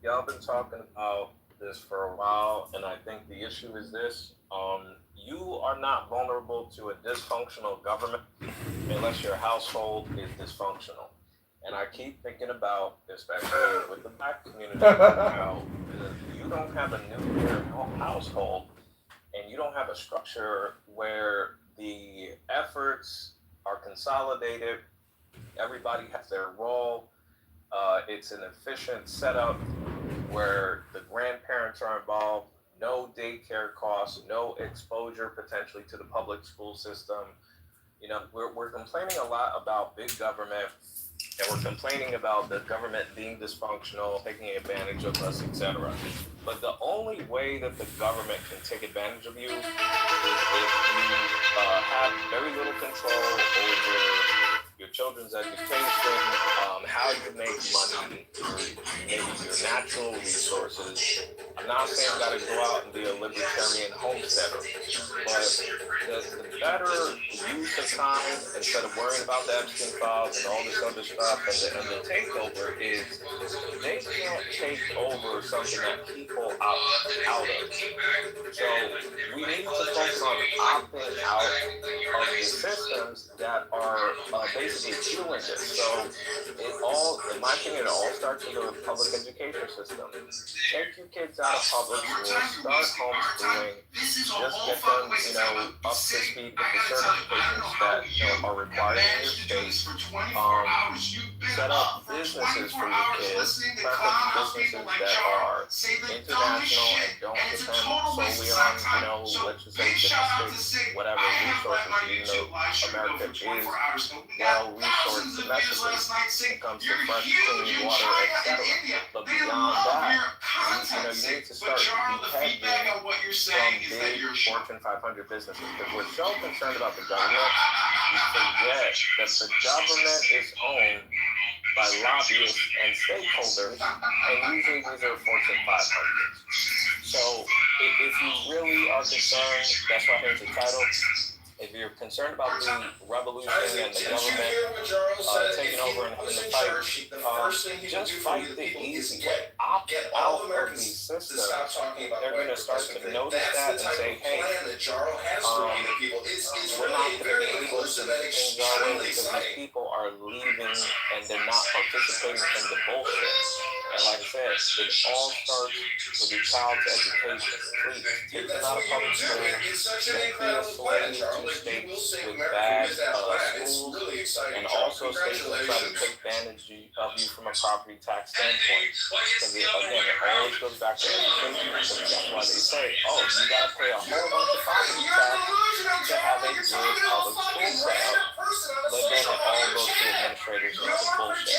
y'all been talking about this for a while, and I think the issue is this. You are not vulnerable to a dysfunctional government unless your household is dysfunctional. And I keep thinking about, especially with the black community, how you you don't have a nuclear household and you don't have a structure where the efforts are consolidated, everybody has their role, it's an efficient setup where the grandparents are involved, no daycare costs, no exposure potentially to the public school system. You know, we're complaining a lot about big government, and we're complaining about the government being dysfunctional, taking advantage of us, etc. But the only way that the government can take advantage of you is if you have very little control over your children's education, how you make money, maybe your natural resources. I'm not saying you gotta go out and be a libertarian homesteader, but the better use of time, instead of worrying about the Epstein files and all this other stuff, and the takeover is they can't take over something that people opt out of. So we need to focus on opting out of the systems that are basically fueling this. So it all, in my opinion, it all starts with the public education system. Take your kids out of public school, start homeschooling, just get them, you know, up to speed with the certifications that, you know, are required in your state. Set up businesses for your kids, preferably businesses that are international and don't depend solely on, you know, let's just say domestic, whatever resources, even though America is well resourced domestically when it comes to fresh, clean water, etc. But beyond that, you need to start depending from big Fortune 500 businesses, because we're so concerned about the government, we forget that the government is owned by lobbyists and stakeholders, and usually these are Fortune 500s. So if you really are concerned, that's why here's the title. If you're concerned about the revolution and the government taking over in the fight, just fight the easy way. Opt out of these systems. They're going to start to notice that and say, hey, we're not going to be able to do things our way because these people are leaving and they're not participating in the bullshit. And like I said, it all starts with your child's education. Please take them out of public school. Don't be a slave to states with bad schools, and also states that try to take advantage of you from a property tax standpoint. Because again, it always goes back to education. Because that's why they say, oh, you gotta pay a whole bunch of property tax to have a good public school set up. But then it all goes to administrators and the bullshit.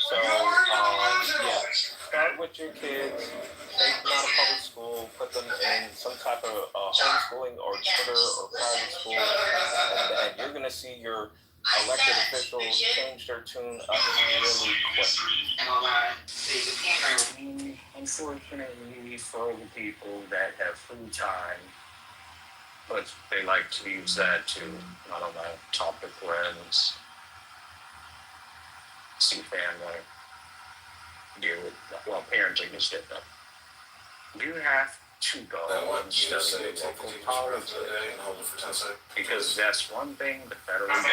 So yeah, start with your kids, take them out of public school, put them in some type of homeschooling or charter or private school, and you're going to see your elected officials change their tune up really quick. Unfortunately, for the people that have free time, but they like to use that to, I don't know, talk to friends, see family, deal with, well, parenting is different. You have to go and study local politics, because that's one thing the federal government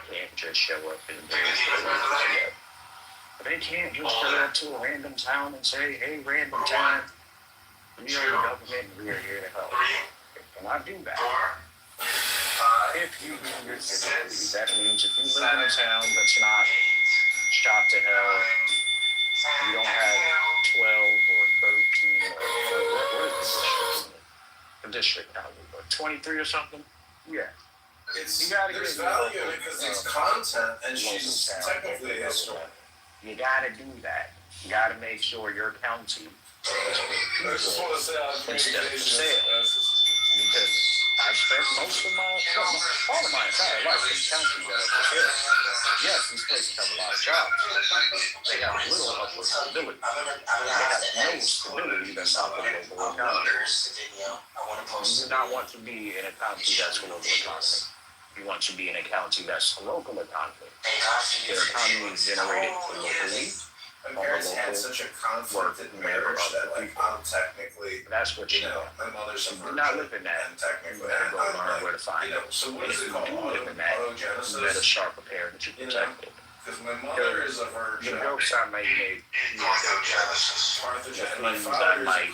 can't just show up and do. They can't just go out to a random town and say, hey, random town, we are the government and we are here to help. They cannot do that. If you do your duty, that means if you live in a town that's not shot to hell, you don't have 12 or 13 or what is the district now? 23 or something? Yeah. You gotta get value in it because it's content, and she's technically a historian. You gotta do that. You gotta make sure your county is I just want to say instead of sales. Because I've spent all of my entire life in counties that are here. Yes, these places have a lot of jobs. They have little upward stability. They have no stability that's not the global economy. You do not want to be in a county that's global economy. You want to be in a county that's local economy. Their economy is generated locally. My parents had such a conflicted marriage that, like, I'm technically, that's what you know. My mother's a virgin, not live in that. and technically, You better go I'm learn like, where to find it. so what And is if it you called? do live in that, you better sharp a pair that you protect it. Because my mother is a virgin. The jokes I might make, the themes I might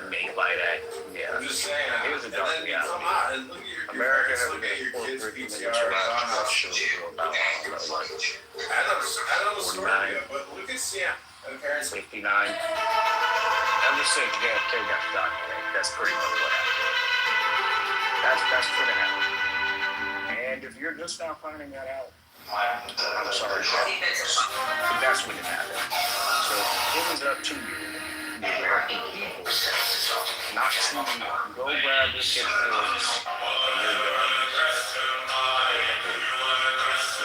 make by that, yeah. I'm just saying. It was a dark reality. America America has been a corporate miniaturized for about, I don't know, like, I know the story, 49, but look at Sam. And parents 59. Ever since JFK got shot, that's pretty much what happened. That's pretty happened. And if you're just now finding that out, I'm sorry, but that's when it happened. So it was up to you, the American people, not to go grab your kid and your gun,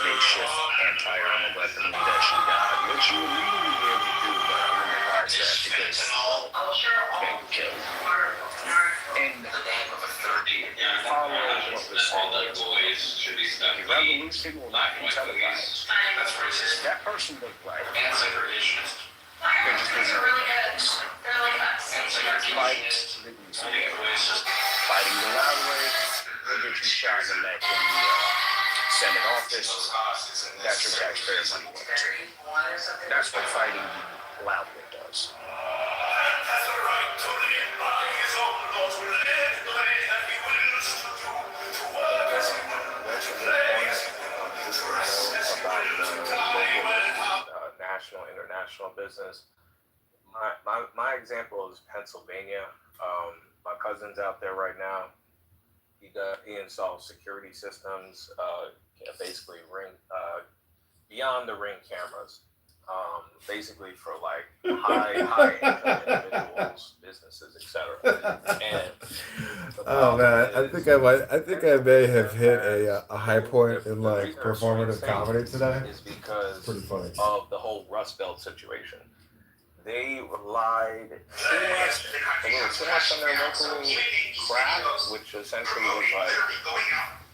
makeshift anti-armor weaponry that you got, which you would legally be able to do, but I wouldn't advise that because you get killed. And follow what was said. The revolution will not be televised. That person looked right. They just didn't know it. Fighting the loud way will get you shot in the neck in the Senate office. That's your taxpayer money. That's what fighting the loud way does. National, international business. My example is Pennsylvania. My cousin's out there right now. He installs security systems, basically beyond the ring cameras, basically for like high income individuals, businesses, etc. And oh man, I think I may have hit a high point in like performative comedy today. Is because pretty funny of the whole Rust Belt situation. They relied too much on their local craft, which essentially was like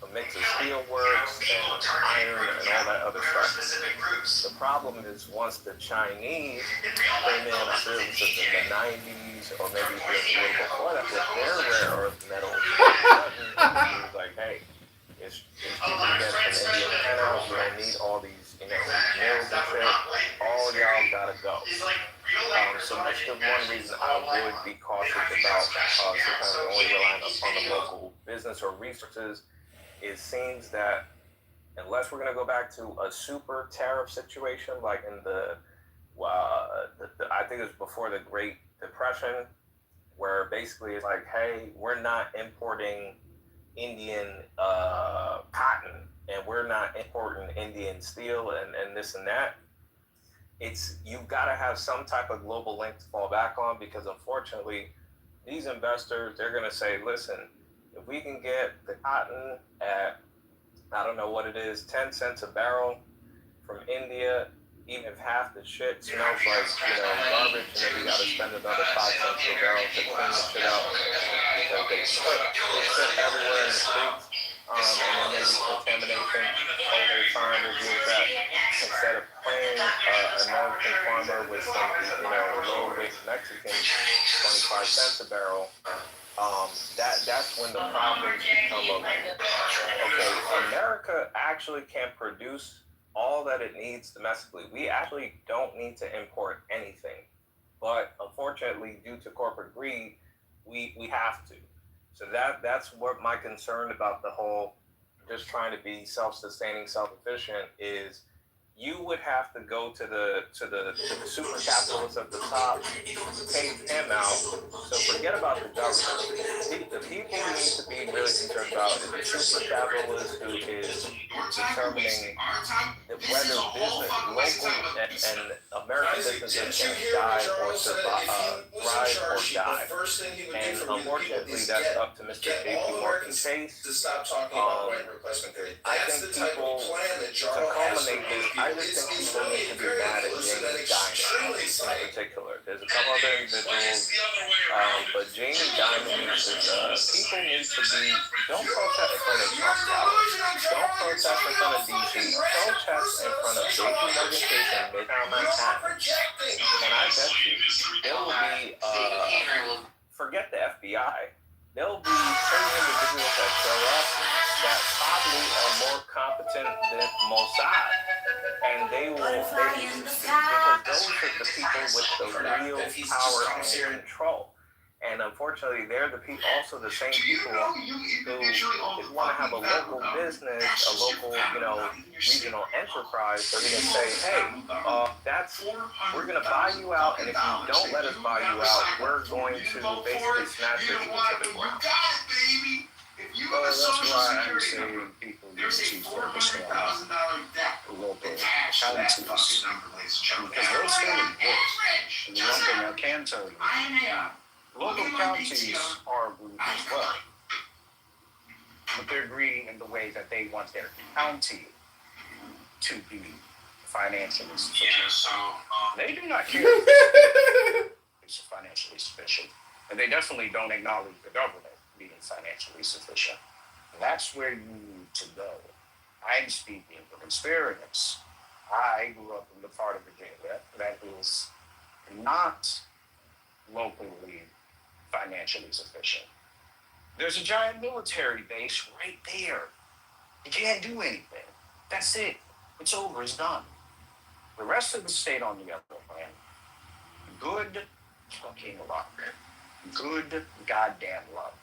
a mix of steelworks and iron and all that other stuff. The problem is once the Chinese came in, I feel it was in the 90s or maybe even a little before that, with their rare earth metals, it was like, hey, it's people you get from Indian panels, you don't need all these, mills and shit, all y'all gotta go. So that's the one reason I would be cautious about sometimes only relying upon the local business or resources. It seems that unless we're going to go back to a super tariff situation like in I think it was before the Great Depression, where basically it's like, hey, we're not importing Indian cotton and we're not importing Indian steel and this and that. You've got to have some type of global link to fall back on, because unfortunately these investors, they're going to say, listen, if we can get the cotton at, I don't know what it is, 10 cents a barrel from India, even if half the shit smells like, garbage, and then we got to spend another 5 cents per barrel to clean the shit out, because they sit everywhere in the streets, and then maybe contamination, they're trying to do that instead of paying an American farmer with some, low-wage Mexican 25 cents a barrel. That's when the problems become okay, America actually can produce all that it needs domestically. We actually don't need to import anything. But unfortunately, due to corporate greed, we have to. So that's what my concern about the whole just trying to be self-sustaining, self-efficient is. You would have to go to the super capitalists at the top, take him out. So forget about the government. The people you need to be really concerned about is the super capitalist who is determining whether business, local and American businesses can die or survive, thrive or die. And unfortunately, that's up to Mr. J.P. Morgan Chase. I think people, to culminate this, I just think people need to be mad at Jamie Dimon in particular. There's a couple other individuals, but Jamie Dimon people need to be, don't protest in front of Trump Tower. Don't protest in front of DC. Protest in front of JP Morgan Chase in Midtown Manhattan. And I bet you, there will be, forget the FBI, there will be certain individuals that show up that probably are more competent than Mossad. And they will, because those are the people with the real power and control. And unfortunately, they're the people, also the same people who want to have a local business, a local, regional enterprise. They're going to say, hey, we're going to buy you out, and if you don't let us buy you out, we're going to basically snatch it into the ground. Well, that's why I'm saying people need to focus on local counties, because those still exist. And the one thing I can tell you, local counties are greedy as well, but they're greedy in the way that they want their county to be financially sufficient. They do not care if it's financially sufficient, and they definitely don't acknowledge the government being financially sufficient. That's where you need to go. I'm speaking from experience. I grew up in the part of Virginia that is not locally financially sufficient. There's a giant military base right there. You can't do anything. That's it. It's over. It's done. The rest of the state, on the other hand, good fucking luck. Good goddamn luck.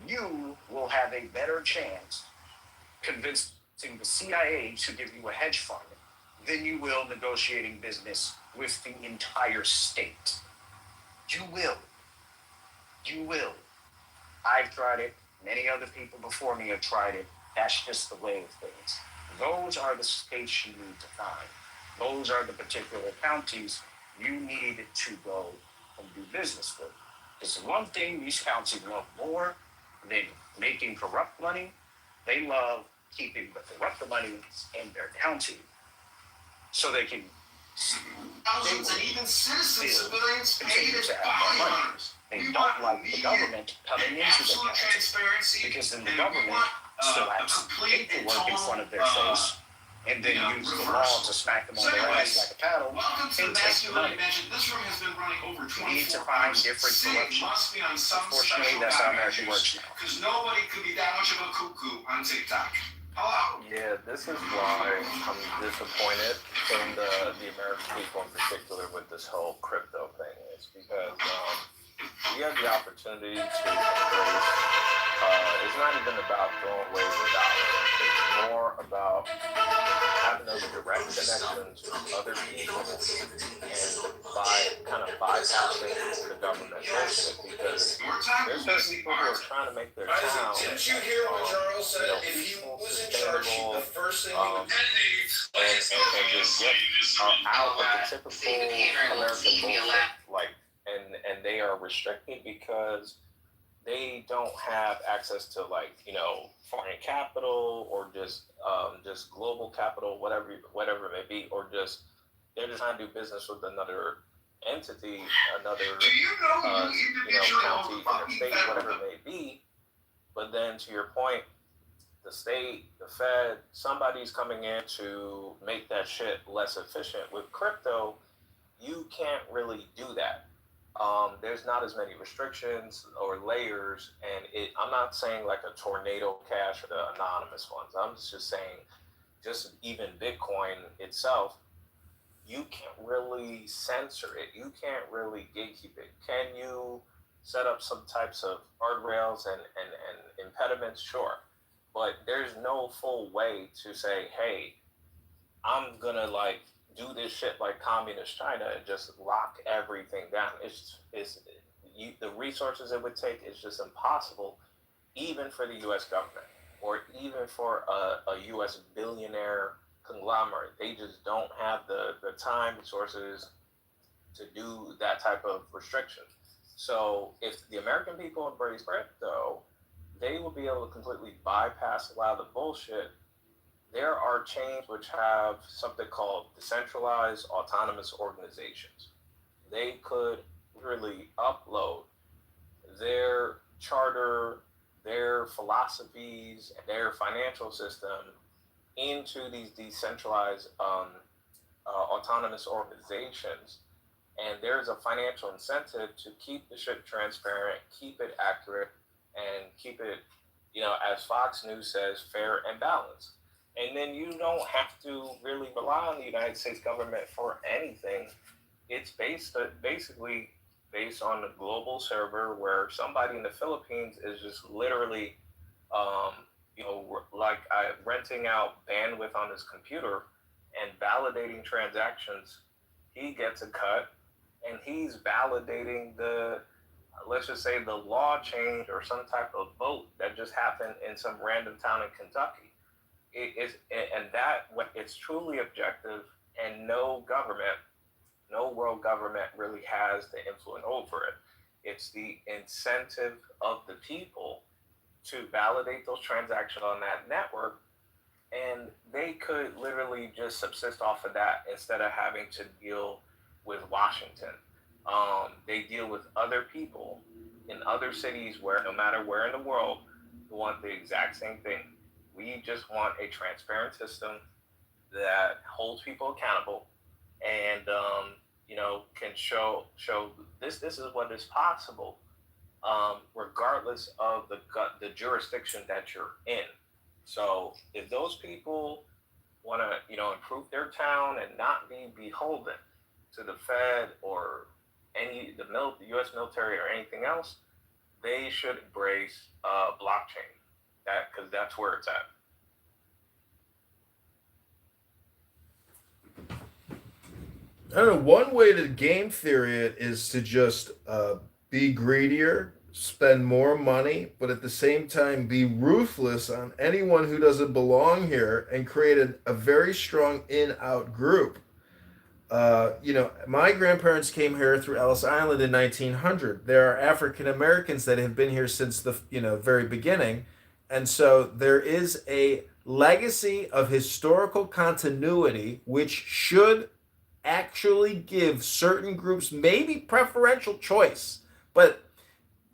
You will have a better chance convincing the CIA to give you a hedge fund than you will negotiating business with the entire state. You will. You will. I've tried it. Many other people before me have tried it. That's just the way of things. Those are the states you need to find. Those are the particular counties you need to go and do business with. It's the one thing these counties love more than making corrupt money. They love keeping the corrupt money in their county so they can thousands and even citizen civilians pay this money. They don't like the government coming into the county because then the government still has paperwork in front of their face and then use the law to smack them on their ass like a paddle and take the money. We need to find different corruptions. Unfortunately, that's how America works now. Because nobody could be that much of a cuckoo on TikTok. Yeah, this is why I'm disappointed in the American people in particular with this whole crypto thing. It's because we have the opportunity to embrace, it's not even about throwing away the dollar. It's more about having those direct connections with other people and kind of bypassing the government bullshit, because there's certain people who are trying to make their town peaceful, sustainable, and just get out of the typical American bullshit, and they are restricted because they don't have access to foreign capital or just global capital, whatever it may be, or just they're just trying to do business with another entity, another county, or state, whatever it may be. But then to your point, the state, the Fed, somebody's coming in to make that shit less efficient. With crypto, you can't really do that. There's not as many restrictions or layers, and I'm not saying like a Tornado Cash or the anonymous ones. I'm just saying, just even Bitcoin itself, you can't really censor it. You can't really gatekeep it. Can you set up some types of guardrails and impediments? Sure. But there's no full way to say, hey, I'm gonna do this shit like communist China and just lock everything down. The resources it would take is just impossible, even for the U.S. government or even for a U.S. billionaire conglomerate. They just don't have the time, resources to do that type of restriction. So if the American people embrace crypto, they will be able to completely bypass a lot of the bullshit. There are chains which have something called decentralized autonomous organizations. They could really upload their charter, their philosophies, and their financial system into these decentralized autonomous organizations. And there's a financial incentive to keep the shit transparent, keep it accurate, and keep it, as Fox News says, fair and balanced. And then you don't have to really rely on the United States government for anything. It's basically based on a global server where somebody in the Philippines is just literally, um, like renting out bandwidth on his computer and validating transactions. He gets a cut, and he's validating the, let's just say, the law change or some type of vote that just happened in some random town in Kentucky. It is, and that it's truly objective, and no world government really has the influence over it. It's the incentive of the people to validate those transactions on that network, and they could literally just subsist off of that instead of having to deal with Washington. They deal with other people in other cities where, no matter where in the world, want the exact same thing. We just want a transparent system that holds people accountable and can show this is what is possible, regardless of the jurisdiction that you're in. So if those people want to improve their town and not be beholden to the Fed or the U.S. military or anything else, they should embrace blockchain. Because that's where it's at. I don't know. One way to game theory it is to just be greedier, spend more money, but at the same time be ruthless on anyone who doesn't belong here and create a very strong in-out group. My grandparents came here through Ellis Island in 1900. There are African Americans that have been here since the very beginning, and so there is a legacy of historical continuity which should actually give certain groups maybe preferential choice, but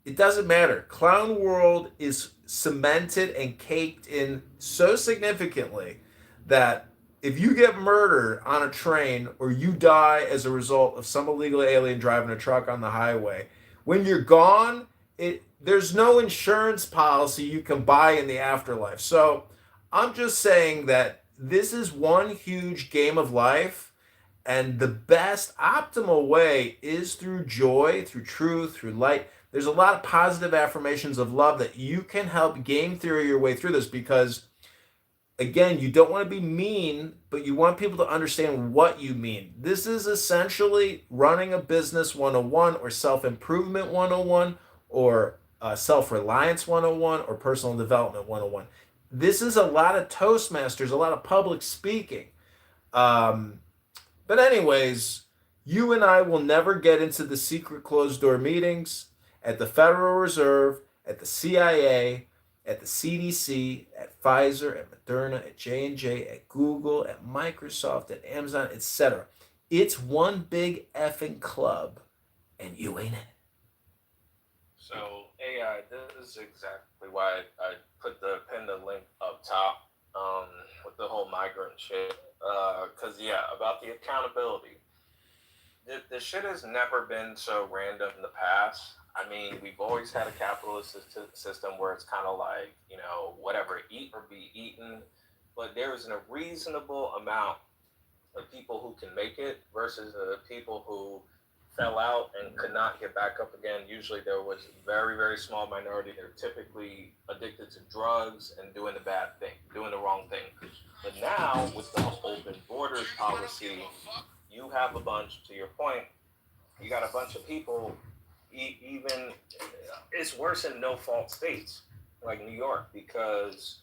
it doesn't matter. Clown World is cemented and caked in so significantly that if you get murdered on a train or you die as a result of some illegal alien driving a truck on the highway, when you're gone, there's no insurance policy you can buy in the afterlife. So I'm just saying that this is one huge game of life, and the best optimal way is through joy, through truth, through light. There's a lot of positive affirmations of love that you can help game theory your way through this, because again, you don't want to be mean, but you want people to understand what you mean. This is essentially running a business 101 or self-improvement 101 or self-reliance 101 or personal development 101. This is a lot of Toastmasters, a lot of public speaking. But anyways, you and I will never get into the secret closed door meetings at the Federal Reserve, at the CIA, at the CDC, at Pfizer, at Moderna, at J&J, at Google, at Microsoft, at Amazon, etc. It's one big effing club, and you ain't in it. So AI, this is exactly why I pinned the link up top with the whole migrant shit. Because about the accountability, the shit has never been so random in the past. I mean, we've always had a capitalist system where it's kind of like, whatever, eat or be eaten. But there's a reasonable amount of people who can make it versus the people who fell out and could not get back up again. Usually there was a very, very small minority. They're typically addicted to drugs and doing the bad thing, doing the wrong thing. But now, with the open borders policy, you have a bunch, to your point, you got a bunch of people, even, it's worse in no-fault states, like New York, because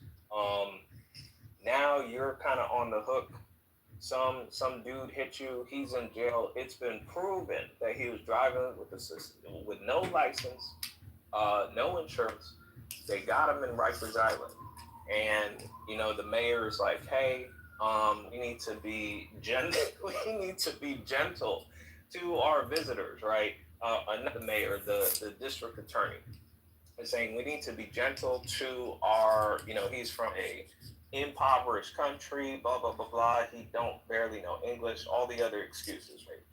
now you're kind of on the hook. Some dude hit you, he's in jail. It's been proven that he was driving with no license, no insurance. They got him in Rikers Island. And, the mayor is like, hey, we need to be gentle. We need to be gentle to our visitors, right? Not the mayor, the district attorney is saying we need to be gentle to our, he's from a impoverished country, blah, blah, blah, blah. He don't barely know English, all the other excuses, right?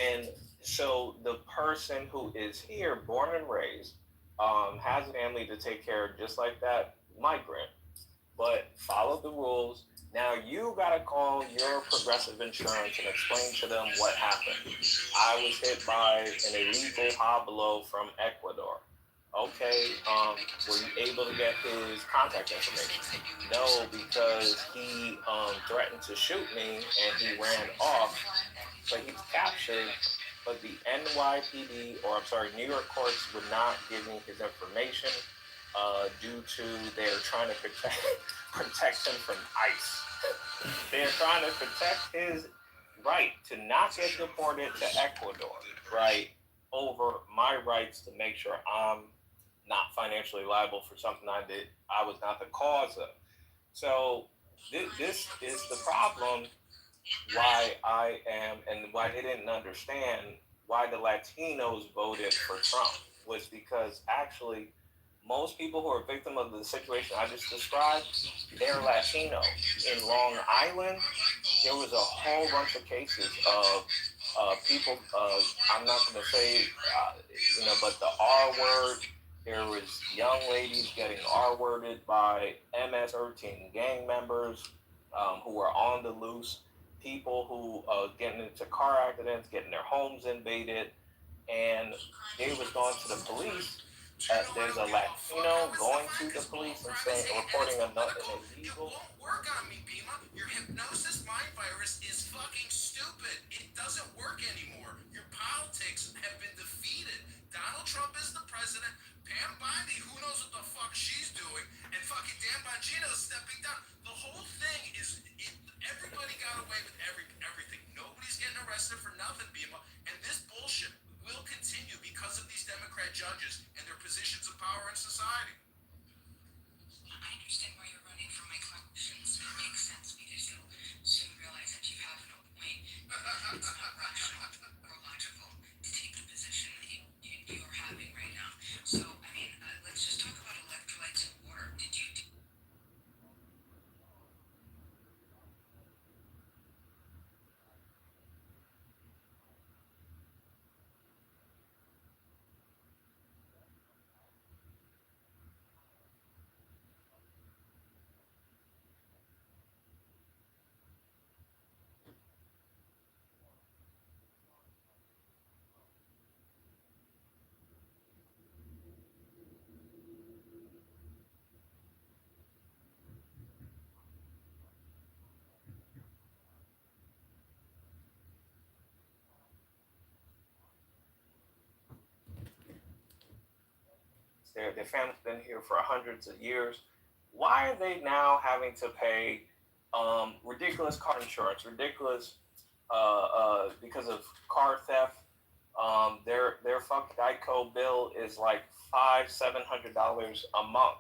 And so the person who is here, born and raised, has a family to take care of just like that migrant, but followed the rules, Now you gotta call your Progressive Insurance and explain to them what happened. I was hit by an illegal hoblo from Ecuador. Okay, were you able to get his contact information? No, because he threatened to shoot me and he ran off, but he was captured. But the NYPD, or I'm sorry, New York courts would not give me his information due to they're trying to protect him from ICE. They're trying to protect his right to not get deported to Ecuador, right, over my rights to make sure I'm not financially liable for something I was not the cause of. So this is the problem why I am, and why they didn't understand why the Latinos voted for Trump was because actually most people who are victim of the situation I just described, they're Latino. In Long Island, there was a whole bunch of cases of people, I'm not going to say, but the R word. There was young ladies getting R-worded by MS-13 gang members who were on the loose, people who getting into car accidents, getting their homes invaded, and they was going to the police. There's a Latino going to the police and saying, reporting an illegal. It won't work on me, Bima. Your hypnosis mind virus is fucking stupid. It doesn't work anymore. Your politics have been defeated. Donald Trump is the president. Pam Bondi, who knows what the fuck she's doing, and fucking Dan Bongino is stepping down. The whole thing is, everybody got away with everything. Nobody's getting arrested for nothing, Bima. And this bullshit will continue because of these Democrat judges and their positions of power in society. I understand why you're running from my questions. It makes sense because you soon realize that you have no point. It's not rational or logical to take the position that you're having right now. So, I mean, let's just talk about electrolytes and water. Did you... Their family's been here for hundreds of years. Why are they now having to pay ridiculous car insurance, ridiculous because of car theft? Their fucking Geico bill is like $700 a month,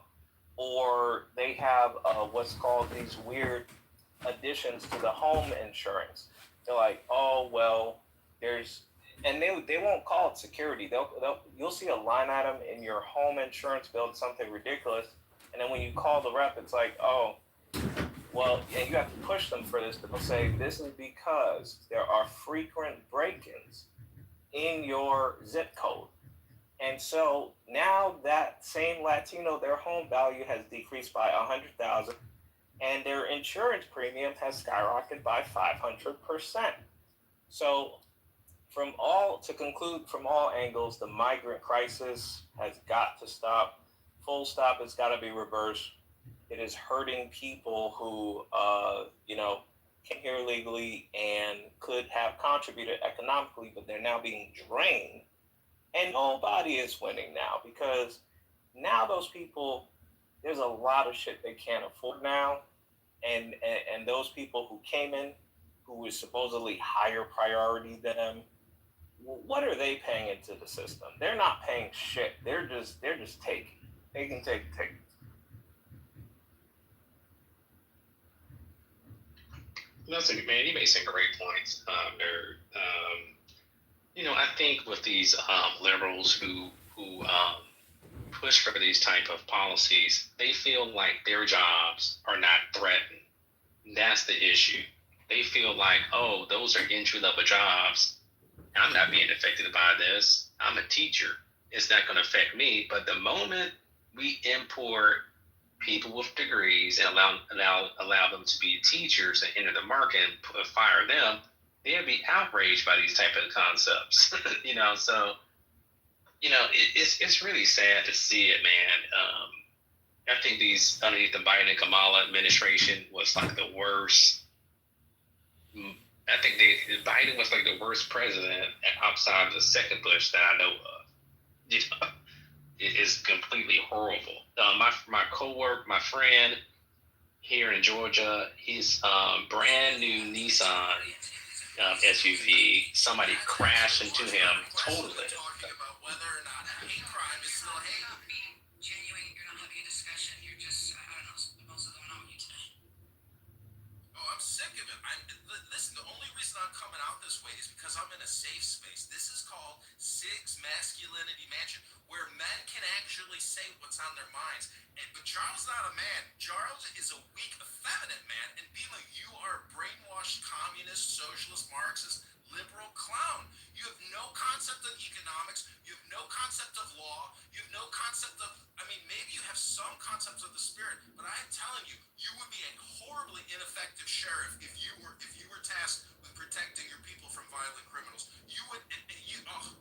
or they have what's called these weird additions to the home insurance. They're like, oh well, and they won't call it security. You'll see a line item in your home insurance bill, something ridiculous, and then when you call the rep, it's like, oh, well, and you have to push them for this. They'll say this is because there are frequent break-ins in your zip code, and so now that same Latino, their home value has decreased by $100,000, and their insurance premium has skyrocketed by 500%. So, to conclude, from all angles, the migrant crisis has got to stop. Full stop. It's got to be reversed. It is hurting people who, came here legally and could have contributed economically, but they're now being drained, and nobody is winning now because now those people, there's a lot of shit they can't afford now, and those people who came in, who was supposedly higher priority than them. What are they paying into the system? They're not paying shit. They're just taking. They can take. Man, you made some great points, Nerd. I think with these liberals who push for these type of policies, they feel like their jobs are not threatened. That's the issue. They feel like, oh, those are entry level jobs. I'm not being affected by this. I'm a teacher. It's not going to affect me. But the moment we import people with degrees and allow them to be teachers and enter the market and fire them, they'd be outraged by these type of concepts. So it's really sad to see it, man. I think these underneath the Biden and Kamala administration was like the worst. I think Biden was like the worst president outside of the second Bush that I know of. It is completely horrible. My coworker, my friend here in Georgia, his brand new Nissan SUV, somebody crashed into him, totaled it. Talking about whether or not hate crime is still hate. You're not being genuine. You're not having a discussion. You're just, I don't know, what's going on with you today? Oh, I'm sick of it. Listen, the only reason I'm coming out this way is because I'm in a safe space. This is called Sig's Masculinity Mansion, where men can actually say what's on their minds. But Charles is not a man. Charles is a weak, effeminate man. And Bima, you are a brainwashed communist, socialist, Marxist, liberal clown. You have no concept of economics. You have no concept of law. You have no concept of, maybe you have some concepts of the spirit, but I'm telling you, you would be a horribly ineffective sheriff if you were tasked with protecting your people from violent criminals.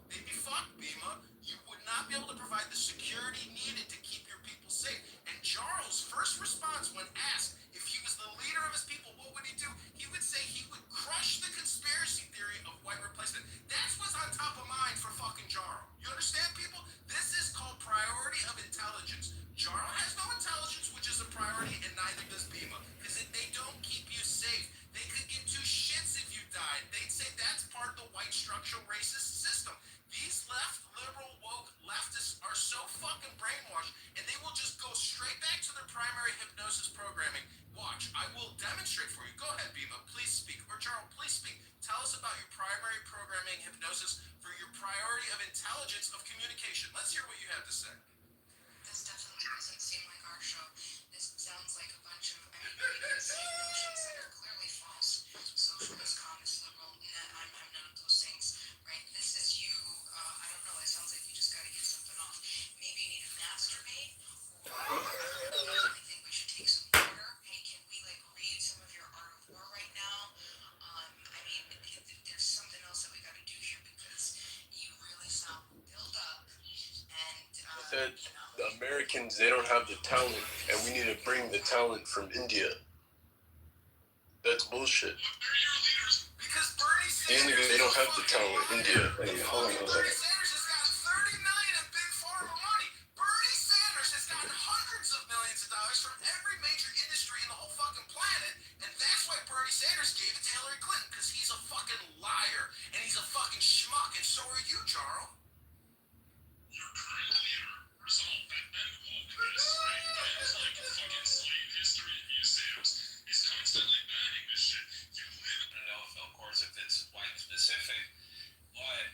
They'd be fucked, Bima. You would not be able to provide the security needed to keep your people safe. And Charles' first response when asked if he was the leader of his people, what would he do? He would say he would crush the conspiracy theory of white replacement. That's what's on top of mind for fucking Jarl. You understand, people? This is called priority of intelligence. Jarl has no intelligence, which is a priority, and neither does Bima, because they don't keep you safe. They could give two shits if you died. They'd say that's part of the white structural racist system. These liberal, woke leftists are so fucking brainwashed, and they will just go straight back to their primary hypnosis programming. Watch, I will demonstrate for you. Go ahead, Bima, please speak. Or Charles, please speak. Tell us about your primary programming hypnosis for your priority of intelligence of communication. Let's hear what you have to say. This definitely doesn't seem like our show. This sounds like a bunch of preconceived notions that are clearly false. Socialist, communist, liberal, I'm none of those things, right? This is you. I don't know. It sounds like you just got to get something off. Maybe you need to masturbate, or I definitely think we should take some water. Hey, can we read some of your Art of War right now? There's something else that we got to do here because you really sound built up and. The Americans, they don't have the talent, and we need to bring the talent from India. That's bullshit. Because Bernie These niggas, they don't have the talent. India. Hey, hold on a Bernie second. Sanders has gotten $30 million in big pharma money. Bernie Sanders has gotten hundreds of millions of dollars from every major industry in the whole fucking planet, and that's why Bernie Sanders gave it to Hillary Clinton, because he's a fucking liar, and he's a fucking schmuck, and so are you, Charles. You're current leader. First of all, Ben involved in this, right? Ben is like fucking slave history museums. He's constantly banning this shit. You live in know if, of course, if it's white specific, but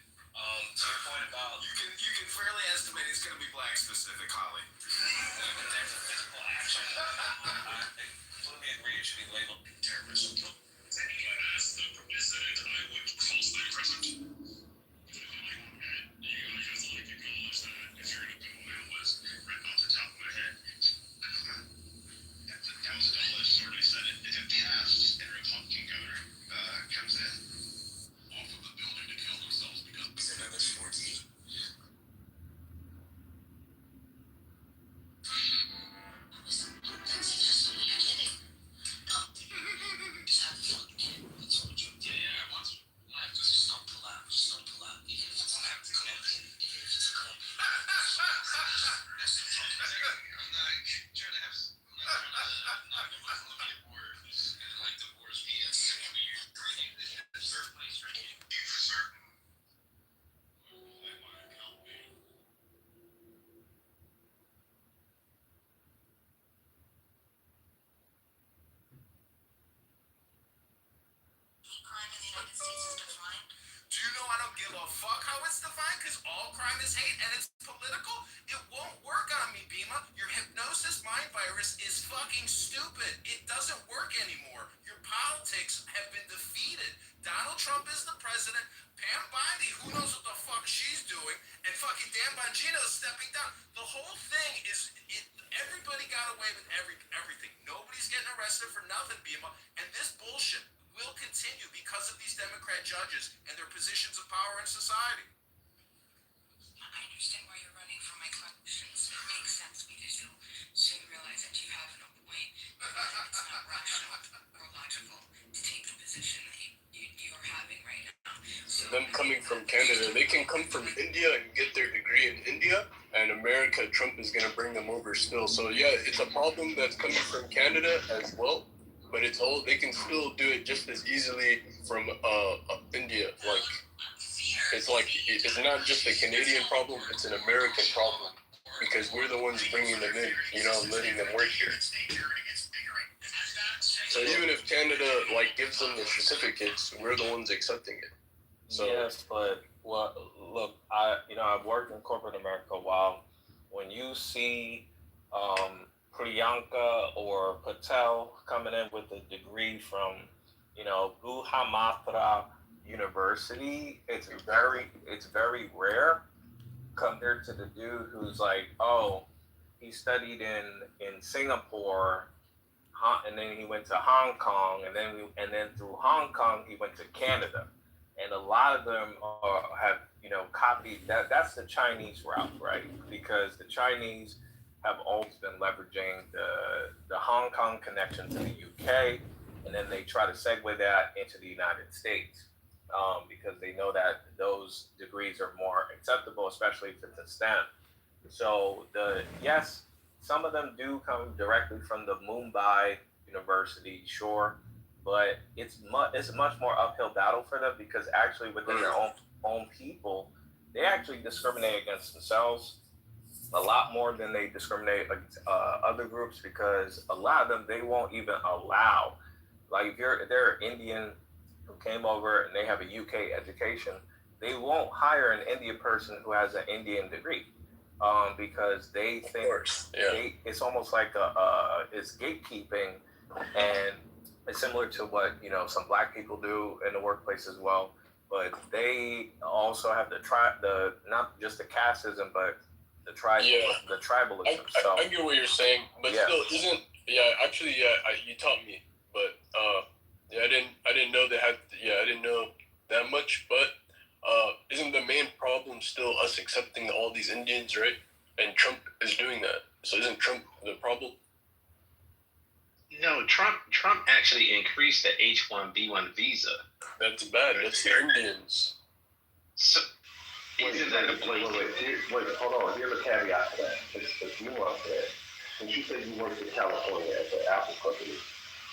to your point about you can fairly estimate it's going to be black specific, Holly. there's a physical action. I completely agree. It should be labeled terrorism. If I asked the president, I would call State president. You guys acknowledge that if you're going to put my list right off the top of my head. The House of already said it. If it passed and a Republican governor comes in off of the building to kill themselves because it's another 14. Crime in the United States is defined. Do you know I don't give a fuck how it's defined? Because all crime is hate and it's political? It won't work on me, Bima. Your hypnosis mind virus is fucking stupid. It doesn't work anymore. Your politics have been defeated. Donald Trump is the president. Pam Bondi, who knows what the fuck she's doing, and fucking Dan Bongino is stepping down. The whole thing is, Everybody got away with everything. Nobody's getting arrested for nothing, Bima. And this bullshit will continue because of these Democrat judges and their positions of power in society. I understand why you're running from my questions. It makes sense because you'll soon realize that you have no point. It's not rational or logical to take the position that you're having right now. So Them coming from Canada, they can come from India and get their degree in India, and America, Trump is gonna bring them over still. So yeah, it's a problem that's coming from Canada as well, but they can still do it just as easily from India. Like it's not just a Canadian problem; it's an American problem because we're the ones bringing them in, letting them work here. So even if Canada gives them the certificates, we're the ones accepting it. So yes, but look, I've worked in corporate America a while. When you see Priyanka or Patel coming in with a degree from, Guhamatra University, it's very rare compared to the dude who's like, oh, he studied in Singapore, and then he went to Hong Kong, and then through Hong Kong he went to Canada. And a lot of them have, copied that. That's the Chinese route, right? Because the Chinese have always been leveraging the Hong Kong connection to the UK, and then they try to segue that into the United States because they know that those degrees are more acceptable, especially if it's in STEM. So yes, some of them do come directly from the Mumbai University, sure. But it's a much more uphill battle for them because actually within their own people, they actually discriminate against themselves a lot more than they discriminate against other groups because a lot of them, they won't even allow, like if they're Indian who came over and they have a UK education, they won't hire an Indian person who has an Indian degree because they think it's almost like it's gatekeeping, and it's similar to what some black people do in the workplace as well. But they also have the not just the casteism, but the tribalism. I get what you're saying, but still isn't. Actually, you taught me, but I didn't know they had. I didn't know that much, but isn't the main problem still us accepting all these Indians, right? And Trump is doing that. So isn't Trump the problem? No, Trump actually increased the H-1B1 visa. That's bad. That's the Indians. So, wait, hold on. Here's a caveat to that. It's nuance to that. Since you said you worked in California at the Apple company.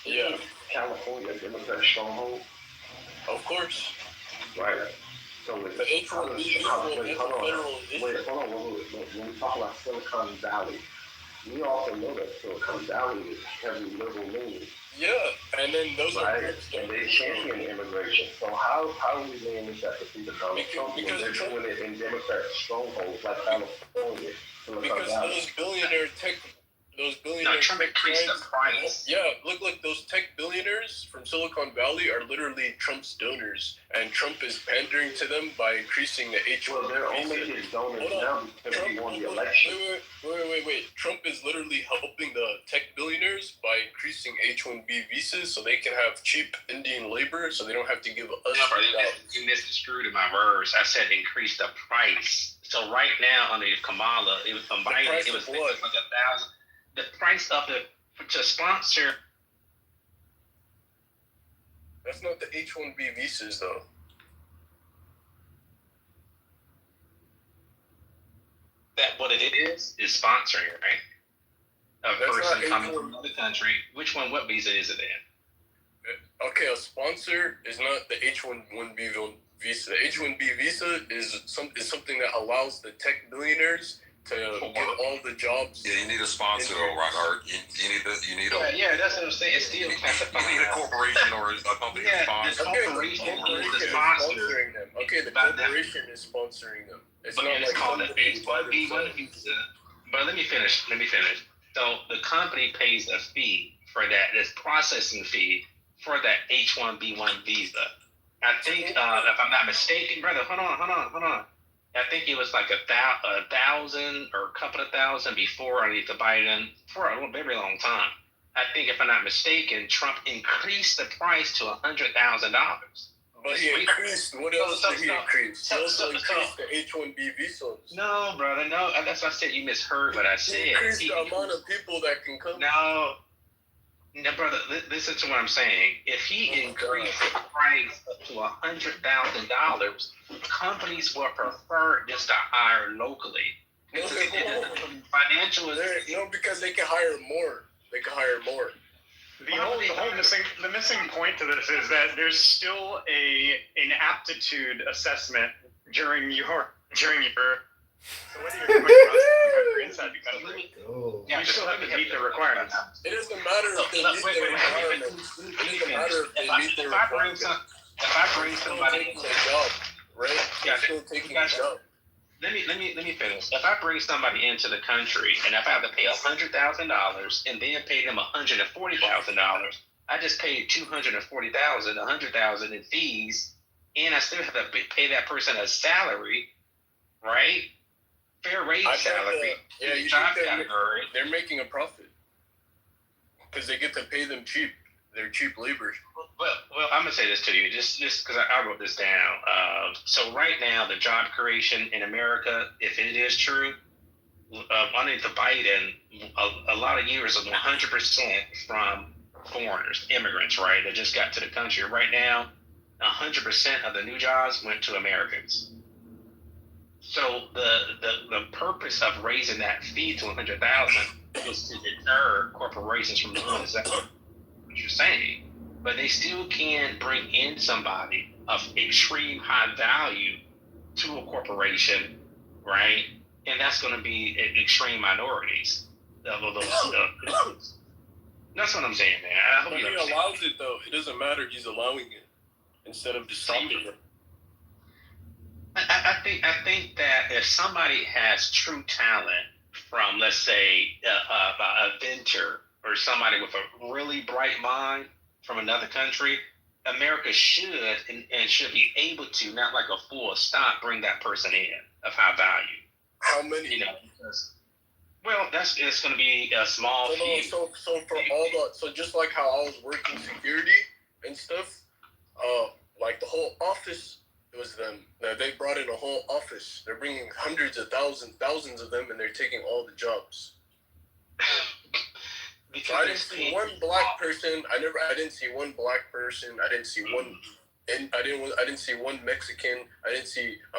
Yeah. California, Democrat stronghold? Of course. Right. So the H-1B hold on. When we talk about Silicon Valley, we also know that Silicon Valley is heavily liberal leaning. Yeah, and then those are and they champion immigration. So how are we laying this at the feet of Donald Trump when they're doing it in Democrat strongholds like California, Silicon Valley? Those billionaires. Trump increased the price. Yeah, look, those tech billionaires from Silicon Valley are literally Trump's donors, and Trump is pandering to them by increasing the H-1B. Well, they're only his donors now because he won the election. Wait. Trump is literally helping the tech billionaires by increasing H-1B visas so they can have cheap Indian labor, so they don't have to give us. No, bro, you misconstrued my words. I said increase the price. So right now under Kamala, it was from Biden, it was like 1,000. The price of to sponsor. That's not the H-1B visas, though. That what it is sponsoring, right? A person coming from another country. Which one? What visa is it in? Okay, a sponsor is not the H-1B visa. The H-1B visa is something that allows the tech billionaires to get all the jobs. Yeah, you need a sponsor though, Reinhardt. You need a. Yeah, that's what I'm saying. It's still classified. You need a corporation or a company to sponsor. The corporation is sponsoring them. Okay, the corporation is sponsoring them. It's not like called an H-1B1 visa. But let me finish. So the company pays a fee for that. This processing fee for that H-1B1 visa. I think, if I'm not mistaken, brother, hold on. I think it was like a thousand or a couple of thousand before underneath the Biden for a very long time. I think, if I'm not mistaken, Trump increased the price to $100,000. But he increased. What else did he increase? He also increased the H-1B visas. No, brother, no. That's what I said. You misheard what I said. He increased the amount of people that can come. No, brother. Listen to what I'm saying. If he increased the price up to $100,000, companies will prefer just to hire locally. Financial is because they can hire more. They can hire more. The missing point to this is that there's still an aptitude assessment during your. So whether you're coming from inside the country, you still have to meet the requirements. It doesn't matter if they meet the requirements. It doesn't matter if they meet the requirements. If I bring somebody taking their job, right? They're still taking their job. Let me finish. If I bring somebody into the country and if I have to pay $100,000 and then pay them $140,000, I just paid $240,000, $100,000 in fees, and I still have to pay that person a salary, right? Fair wage salary. You job think category. They're making a profit because they get to pay them cheap. They're cheap labor. Well, I'm gonna say this to you, just because I wrote this down. So right now, the job creation in America, if it is true, under the Biden, a lot of years of 100% from foreigners, immigrants, right, that just got to the country. Right now, 100% of the new jobs went to Americans. So the purpose of raising that fee to $100,000 is to deter corporations from doing exactly what you're saying. But they still can bring in somebody of extreme high value to a corporation, right? And that's going to be extreme minorities. That's what I'm saying, man. I hope but he allows it, though. It doesn't matter. He's allowing it instead of just stopping it. I think that if somebody has true talent from, let's say, a inventor or somebody with a really bright mind from another country, America should and should be able to, not like a full stop, bring that person in of high value. How many? It's going to be a small few. So for all so just like how I was working security and stuff, like the whole office, it was them. They brought in a whole office. They're bringing hundreds of thousands of them, and they're taking all the jobs. So I didn't see one black person. I didn't see one black person. I didn't see one. And I didn't see one Mexican. I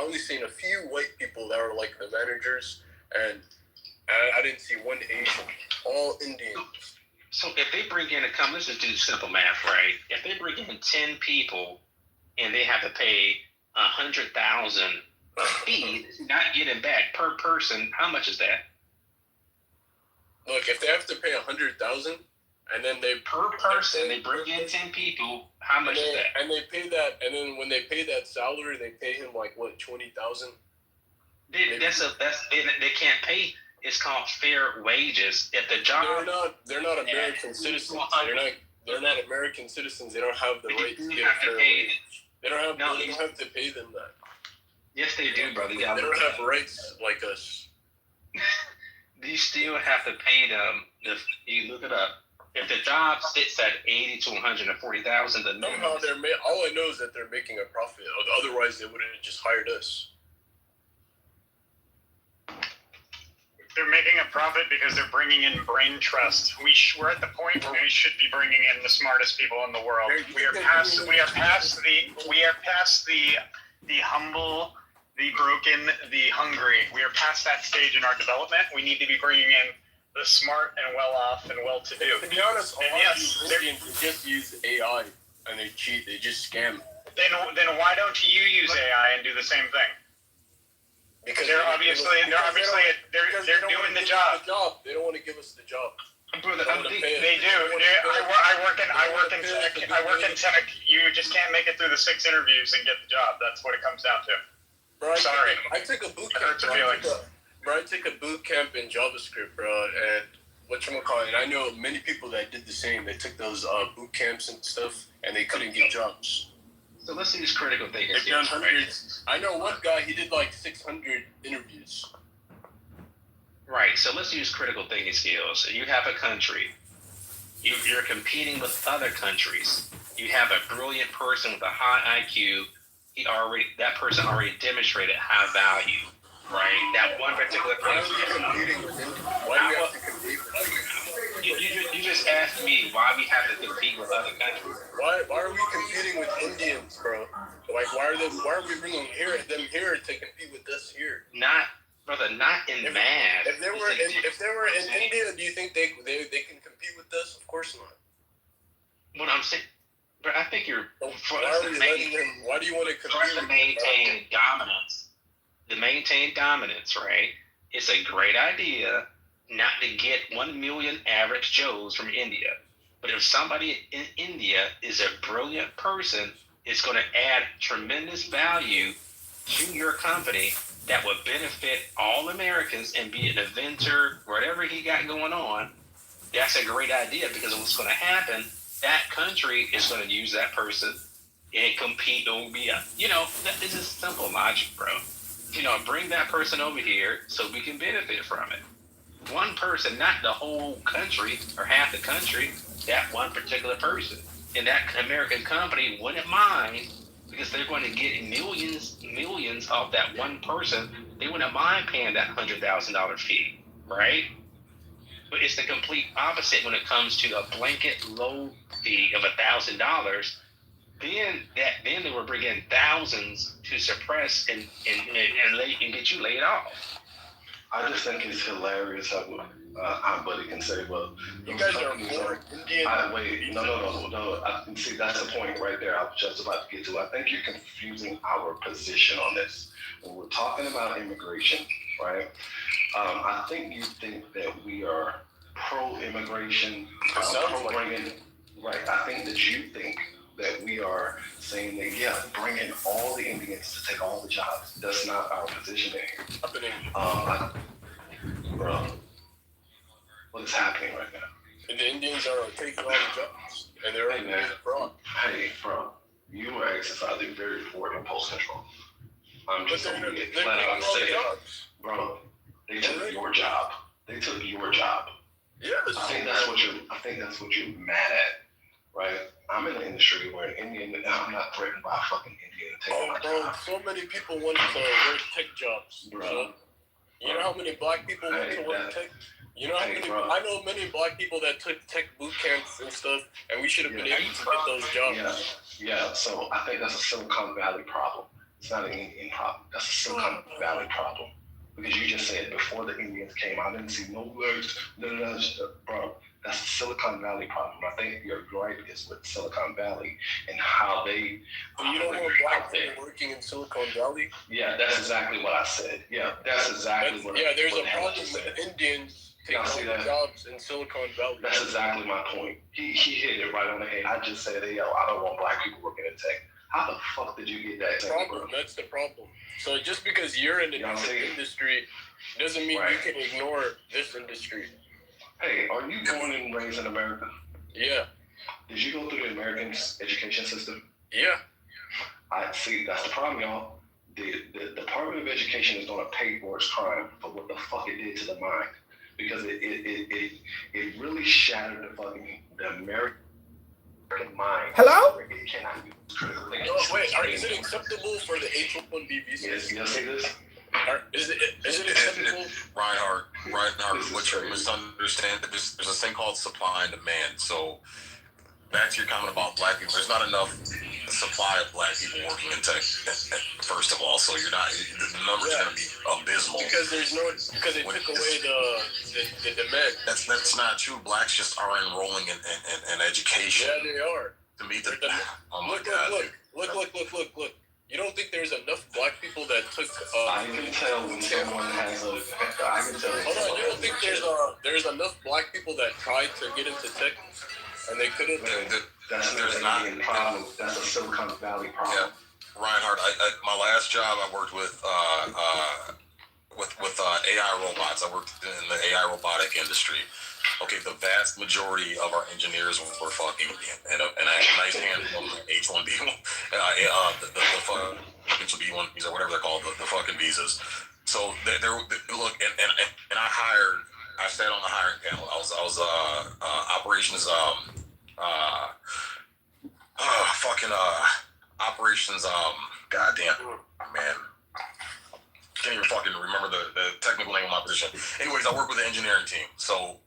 only seen a few white people that were like the managers, and I didn't see one Asian. All Indians. So if they bring in let's just do simple math, right? If they bring in 10 people and they have to pay $100,000 fee, not getting back per person, how much is that? Look, if they have to pay $100,000, and then they per person they bring in 10 people, how much is that? And they pay that, and then when they pay that salary, they pay him like what, $20,000? They can't pay. It's called fair wages. If the job they're not American citizens. They're not American citizens. They don't have the right to get a fair wage. They don't have to pay them that. Yes, they do, brother. They don't have rights like us. You still have to pay them. If you look it up, if the job sits at $80,000 to $140,000, somehow all I know is that they're making a profit. Otherwise, they wouldn't have just hired us. They're making a profit because they're bringing in brain trust. We're at the point where we should be bringing in the smartest people in the world. We are past the humble, the broken, the hungry. We are past that stage in our development. We need to be bringing in the smart and well-off and well-to-do. To be honest, a lot of these Indians just use AI and they cheat. They just scam. Then why don't you use AI and do the same thing? Because they're doing the job. They don't want to give us the job. Brother, they do. I work in tech. You just can't make it through the 6 interviews and get the job. That's what it comes down to. Bro, Sorry. I took a boot camp. I took a boot camp in JavaScript, bro, and whatchamacallit, and I know many people that did the same. They took those boot camps and stuff, and they couldn't get jobs. So let's use critical thinking They've done skills. hundreds. I know one guy, he did like 600 interviews. Right. So let's use critical thinking skills. So you have a country. You're competing with other countries. You have a brilliant person with a high IQ. That person already demonstrated high value. Right. That one particular Why are person. we competing with them? Why do we have to compete with them? You just asked me why we have to compete with other countries. Why are we competing with Indians, bro? Like, why are we bringing them here to compete with us here? Not in math. If they were in India, do you think they can compete with us? Of course not. What I'm saying, but I think you're. Why do you want to compete? To maintain dominance. To maintain dominance, right? It's a great idea not to get 1 million average Joes from India. But if somebody in India is a brilliant person, it's going to add tremendous value to your company that would benefit all Americans and be an inventor, whatever he got going on. That's a great idea because what's going to happen, that country is going to use that person and compete. It will be this is simple logic, bro. Bring that person over here so we can benefit from it. One person, not the whole country or half the country, that one particular person. And that American company wouldn't mind because they're going to get millions off that one person. They wouldn't mind paying that $100,000 fee, right? But it's the complete opposite when it comes to a blanket low fee of $1,000. Then they were bringing thousands to suppress and get you laid off. I just think it's hilarious how our buddy can say, well, you guys are more Indian. Wait, no. See, that's the point right there I was just about to get to. I think you're confusing our position on this. When we're talking about immigration, right, I think you think that we are pro-immigration, pro-bringing, right, I think that you think that we are saying that, bring in all the Indians to take all the jobs. That's not our position in here. Bro, what is happening right now? And the Indians are taking all the jobs, and they're fraud. Hey, bro, you were exercising very poor impulse control. I'm just going to get flat out and say it. Bro, they took your job. They took your job. Yes. I think that's what you're mad at, right? I'm in an industry where an Indian, I'm not threatened by a fucking Indian taking my job. So many people want to work tech jobs, bro. You know how many black people want to work tech? You know how many? I know many black people that took tech boot camps and stuff, and we should have been able to get those jobs. Yeah. So I think that's a Silicon Valley problem. It's not an Indian problem. That's a Silicon Valley problem. Because you just said before the Indians came, I didn't see no words, bro. That's a Silicon Valley problem. I think your gripe is with Silicon Valley and how they. You don't want black people working in Silicon Valley? Yeah, that's exactly what I said. Yeah, that's exactly what I said. Yeah, there's a problem with Indians taking all the jobs in Silicon Valley. That's exactly my point. He hit it right on the head. I just said, I don't want black people working in tech. How the fuck did you get that? That's the problem. So just because you're in the industry doesn't mean you can ignore this industry. Hey, are you born and raised in America? Yeah. Did you go through the American education system? Yeah. I see. That's the problem, y'all. The Department of Education is going to pay for its crime for what the fuck it did to the mind, because it really shattered the American mind. Hello? It cannot be critical. Wait, is it acceptable for the H-1B visa? Yes, you see this? Is it acceptable? Reinhardt, what you're misunderstanding, there's a thing called supply and demand. So back to your comment about black people, there's not enough supply of black people working in tech, first of all. So the numbers are going to be abysmal. Because they took away the demand. That's not true. Blacks just are enrolling in education. Yeah, they are. To meet the Look. You don't think there's enough black people that took? I can tell when someone has a. I can tell. Hold on, you don't think there's enough black people that tried to get into tech and they couldn't? That's not a problem. That's a Silicon Valley problem. Yeah, Reinhardt. My last job, I worked with AI robots. I worked in the AI robotic industry. Okay, the vast majority of our engineers were fucking Indian, and a nice handful of H-1B, the fucking H-1Bs or whatever they're called, the fucking visas. So there look, and I sat on the hiring panel. I was operations operations goddamn man. Can't even fucking remember the technical name of my position. Anyways, I work with the engineering team, so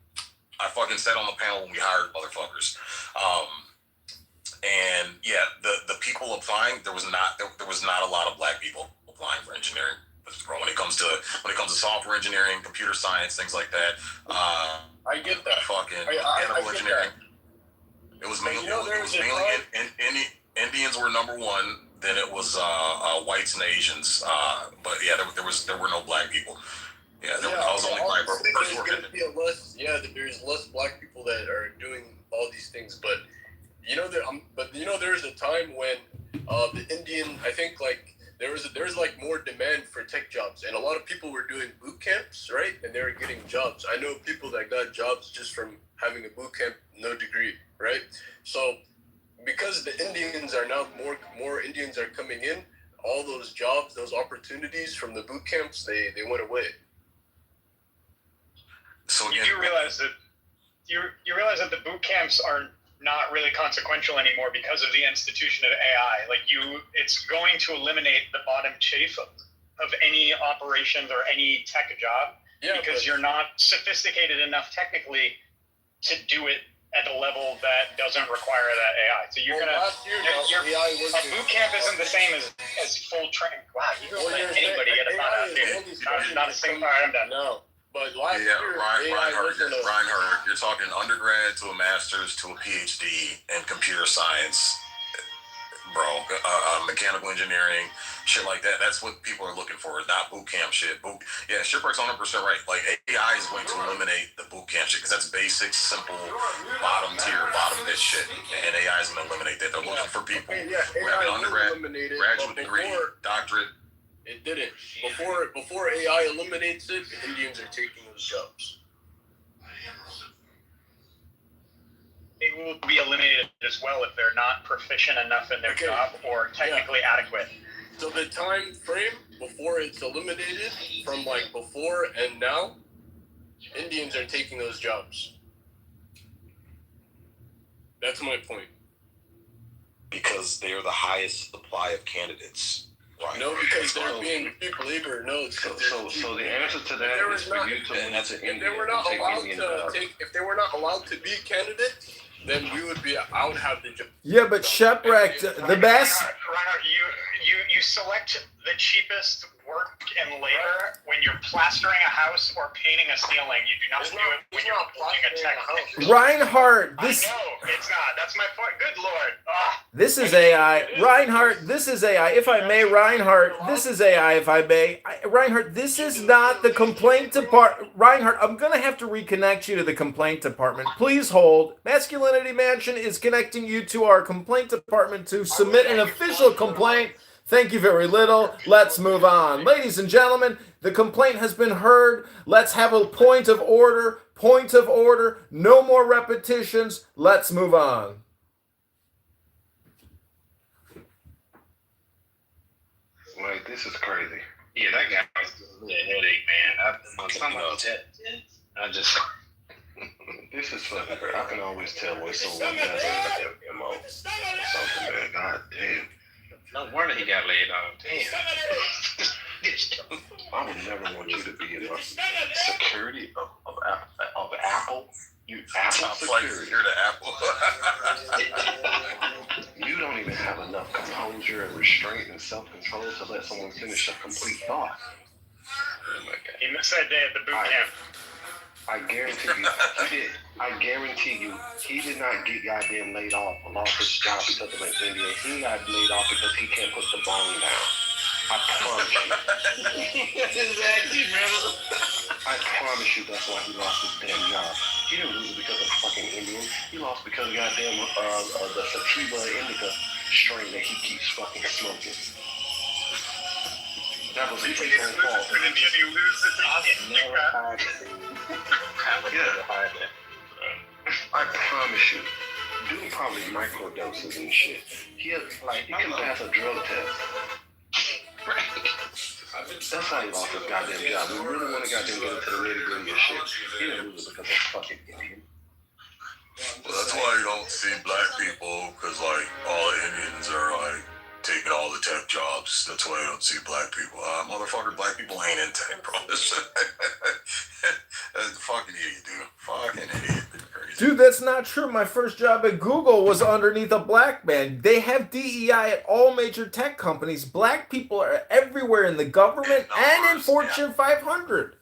I fucking sat on the panel when we hired motherfuckers. And yeah, the people applying, there was not a lot of black people applying for engineering. When it comes to software engineering, computer science, things like that. I get that. Fucking I mechanical get engineering. That. It was mainly But Indians were number one. Then it was whites and Asians. But yeah, there were no black people. Yeah, I was the only black person working. There's less black people that are doing all these things, but there's a time when the Indian, I think like there was like more demand for tech jobs, and a lot of people were doing boot camps, right? And they were getting jobs. I know people that got jobs just from having a boot camp, no degree, right? So because the Indians are now more Indians are coming in, all those jobs, those opportunities from the boot camps, they went away. So you do realize that you realize that the boot camps are not really consequential anymore because of the institution of AI. Like it's going to eliminate the bottom chief of any operations or any tech job because you're not sophisticated enough technically to do it at a level that doesn't require that AI. So you're a boot camp isn't the same as full training. Wow, you don't let anybody get a thought out, dude. Not a single. All right, I'm done. No. But last year, Reinhardt, you're talking undergrad to a master's to a PhD in computer science, bro. Mechanical engineering, shit like that. That's what people are looking for, not boot camp shit. Shipwreck's 100% right. Like AI is going to eliminate the boot camp shit because that's basic, simple, bottom tier, bottom bitch shit, and AI is going to eliminate that. They're looking for people who have an undergrad, graduate degree, doctorate. It didn't. Before AI eliminates it, the Indians are taking those jobs. It will be eliminated as well if they're not proficient enough in their job or technically adequate. So the time frame before it's eliminated, from like before and now, Indians are taking those jobs. That's my point. Because they are the highest supply of candidates. Right. No, because they're being cheap labor. No, so the answer to that is for you to move to India. If they were not allowed to be candidates, then we would have the job. Yeah, but Shipwrecked, the best. Reinhardt, you select the cheapest work and labor when you're plastering a house or painting a ceiling. You do not do it when you're building a tech house. Reinhardt, this. I know, it's not. That's my point. Good Lord. This is AI. Reinhardt, this is AI. If I may, Reinhardt, this is AI, if I may. Reinhardt, this is not the complaint department. Reinhardt, I'm going to have to reconnect you to the complaint department. Please hold. Masculinity Mansion is connecting you to our complaint department to submit an official complaint. Thank you very little. Let's move on. Ladies and gentlemen, the complaint has been heard. Let's have a point of order. Point of order. No more repetitions. Let's move on. Like, this is crazy. Yeah, that guy was a headache, man. This is fucking crazy. I can always tell when someone does a MO. Something, man. God damn. No wonder he got laid off. Damn. I would never want you to be in the security of Apple. You Apple security. You're the Apple. You don't even have enough composure and restraint and self-control to let someone finish a complete thought. Oh my God. He missed that day at the boot camp. I guarantee you, he did not get goddamn laid off or lost his job because of an Indian. He got laid off because he can't put the bone down. I promise you. Exactly, man. I promise you that's why he lost his damn job. He didn't lose it because of fucking Indian. He lost because of goddamn the sativa indica strain that he keeps fucking smoking. That was his own fault. I promise you, dude probably microdoses and shit. He can pass a drug test. That's how he lost his goddamn job. We really want to goddamn get into the nitty gritty of shit. He didn't lose it because of fucking idiot. Well, that's why you don't see black people, because like all the Indians are like taking all the tech jobs. That's why you don't see black people. Motherfucker, black people ain't in tech, bro. That's fucking idiot, dude. Fucking idiot. Dude, that's not true. My first job at Google was underneath a black man. They have DEI at all major tech companies. Black people are everywhere in the government and in Fortune 500.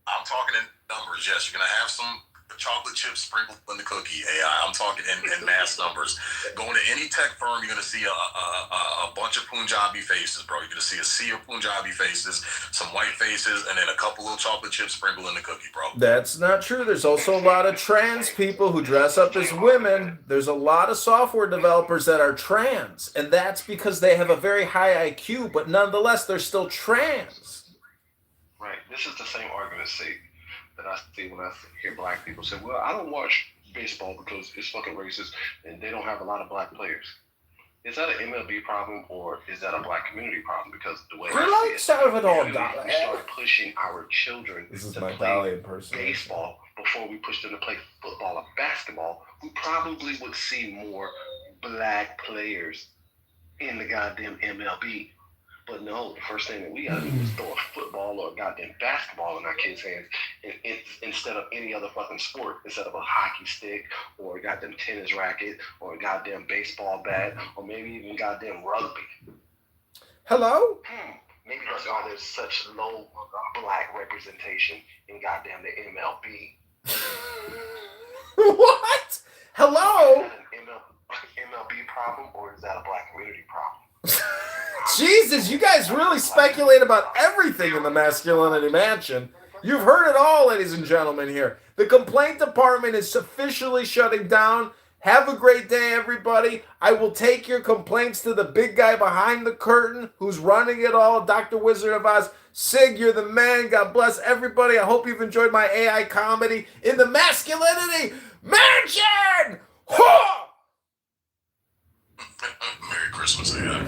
I'm talking in numbers, yes. You're going to have some chocolate chips sprinkled in the cookie, AI. I'm talking in mass numbers. Going to any tech firm, you're going to see a bunch of Punjabi faces, bro. You're going to see a sea of Punjabi faces, some white faces, and then a couple little chocolate chips sprinkled in the cookie, bro. That's not true. There's also a lot of trans people who dress up as women. There's a lot of software developers that are trans, and that's because they have a very high IQ, but nonetheless, they're still trans. Right. This is the same argument, see, that I see when I hear black people say, well, I don't watch baseball because it's fucking racist and they don't have a lot of black players. Is that an MLB problem or is that a black community problem? Because the way I see it, we start pushing our children to play baseball before we push them to play football or basketball, we probably would see more black players in the goddamn MLB. But no, the first thing that we gotta do is throw a football or a goddamn basketball in our kids' hands instead of any other fucking sport, instead of a hockey stick or a goddamn tennis racket or a goddamn baseball bat or maybe even goddamn rugby. Hello? Maybe that's why there's such low black representation in goddamn the MLB. What? Hello? Is that an MLB problem or is that a black community problem? Jesus, you guys really speculate about everything in the Masculinity Mansion. You've heard it all, ladies and gentlemen, here. The complaint department is officially shutting down. Have a great day, everybody. I will take your complaints to the big guy behind the curtain who's running it all, Dr. Wizard of Oz. Sig, you're the man. God bless everybody. I hope you've enjoyed my AI comedy in the Masculinity Mansion! Ha! Merry Christmas, AI.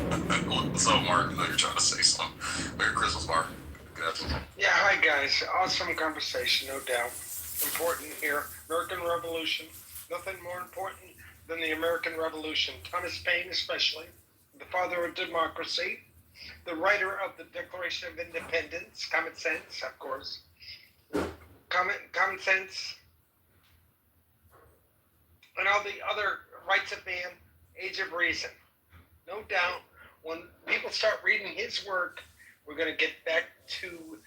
What's up, Mark? I know you're trying to say something. Merry Christmas, Mark. Gotcha. Yeah, hi guys. Awesome conversation, no doubt. Important here. American Revolution. Nothing more important than the American Revolution. Thomas Paine especially, the father of democracy, the writer of the Declaration of Independence, common sense, of course. Common sense. And all the other rights of man, Age of Reason. No doubt, when people start reading his work, we're going to get back to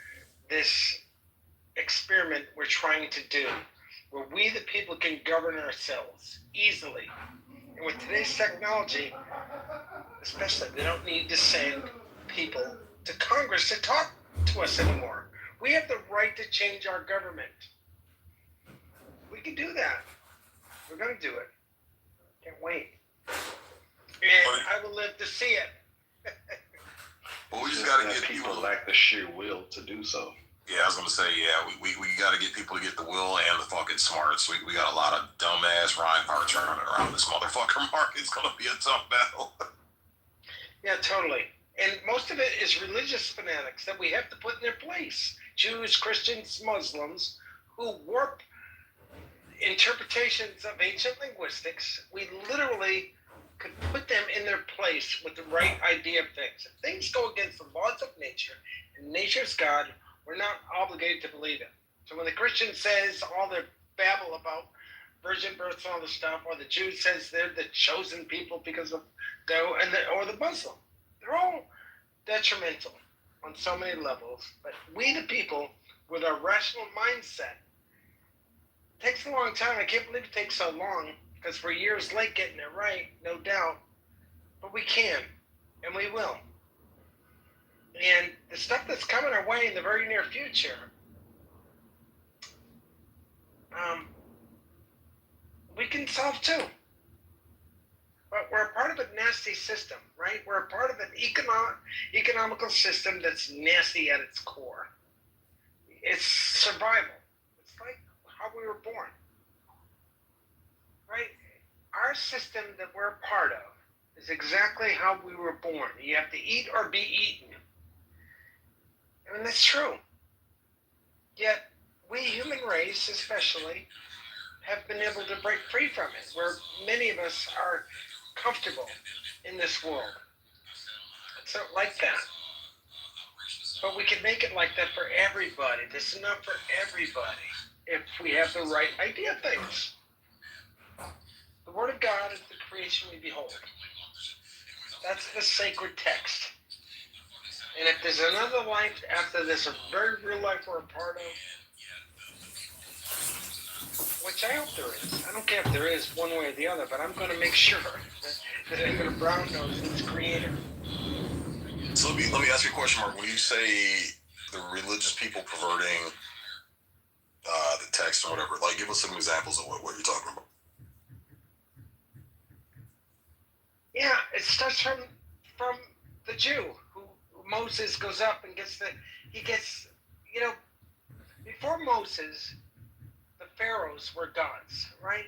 this experiment we're trying to do, where we the people can govern ourselves easily. And with today's technology, especially, they don't need to send people to Congress to talk to us anymore. We have the right to change our government. We can do that. We're going to do it. Can't wait. And I will live to see it. Well, we just gotta get people lack the sheer will to do so. Yeah, I was gonna say, yeah, we gotta get people to get the will and the fucking smarts. We got a lot of dumbass Reinhardts running around this motherfucker. Mark, it's gonna be a tough battle. Yeah, totally. And most of it is religious fanatics that we have to put in their place. Jews, Christians, Muslims, who warp interpretations of ancient linguistics. We literally could put them in their place with the right idea of things. If things go against the laws of nature, and nature's God, we're not obligated to believe it. So when the Christian says all their babble about virgin births and all this stuff, or the Jew says they're the chosen people because of or the Muslim, they're all detrimental on so many levels. But we the people, with our rational mindset, it takes a long time. I can't believe it takes so long, because we're years late getting it right, no doubt. But we can, and we will. And the stuff that's coming our way in the very near future, we can solve too. But we're a part of a nasty system, right? We're a part of an economical system that's nasty at its core. It's survival. It's like how we were born. right? Our system that we're a part of is exactly how we were born. You have to eat or be eaten. I mean, that's true. Yet, we human race, especially, have been able to break free from it, where many of us are comfortable in this world. It's not like that. But we can make it like that for everybody. There's enough for everybody if we have the right idea of things. The Word of God is the creation we behold. That's the sacred text. And if there's another life after this, a very real life we're a part of, which I hope there is. I don't care if there is one way or the other, but I'm going to make sure that I'm going to brown nose its creator. So let me ask you a question, Mark. When you say the religious people perverting the text or whatever, like give us some examples of what you're talking about. Yeah, it starts from the Jew who Moses goes up and gets before Moses, the pharaohs were gods, right?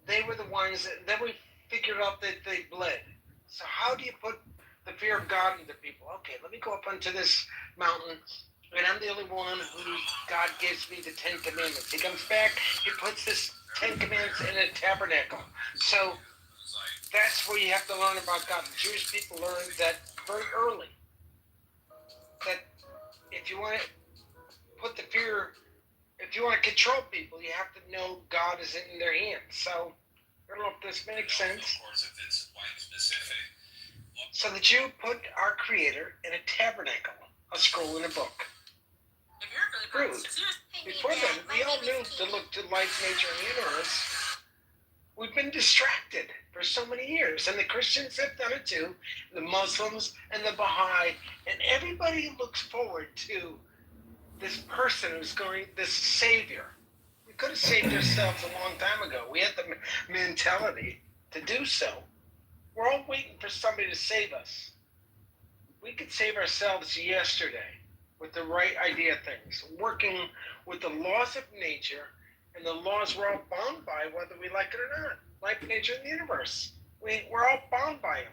They were the ones that then we figured out that they bled. So how do you put the fear of God into people? Okay, let me go up onto this mountain, and I'm the only one who God gives me the 10 Commandments. He comes back, he puts this 10 Commandments in a tabernacle. So that's where you have to learn about God. The Jewish people learned that very early. That if you want to put the fear, if you want to control people, you have to know God is in their hands. So I don't know if this makes sense. So the Jew put our Creator in a tabernacle, a scroll in a book. Rude. Before then, we all knew to look to life, nature, and the universe. We've been distracted for so many years, and the Christians have done it too, the Muslims and the Baha'i, and everybody looks forward to this person who's going, this savior. We could have saved ourselves a long time ago. We had the mentality to do so. We're all waiting for somebody to save us. We could save ourselves yesterday with the right idea of things, working with the laws of nature and the laws we're all bound by, whether we like it or not. Life, nature, and the universe. We're all bound by them.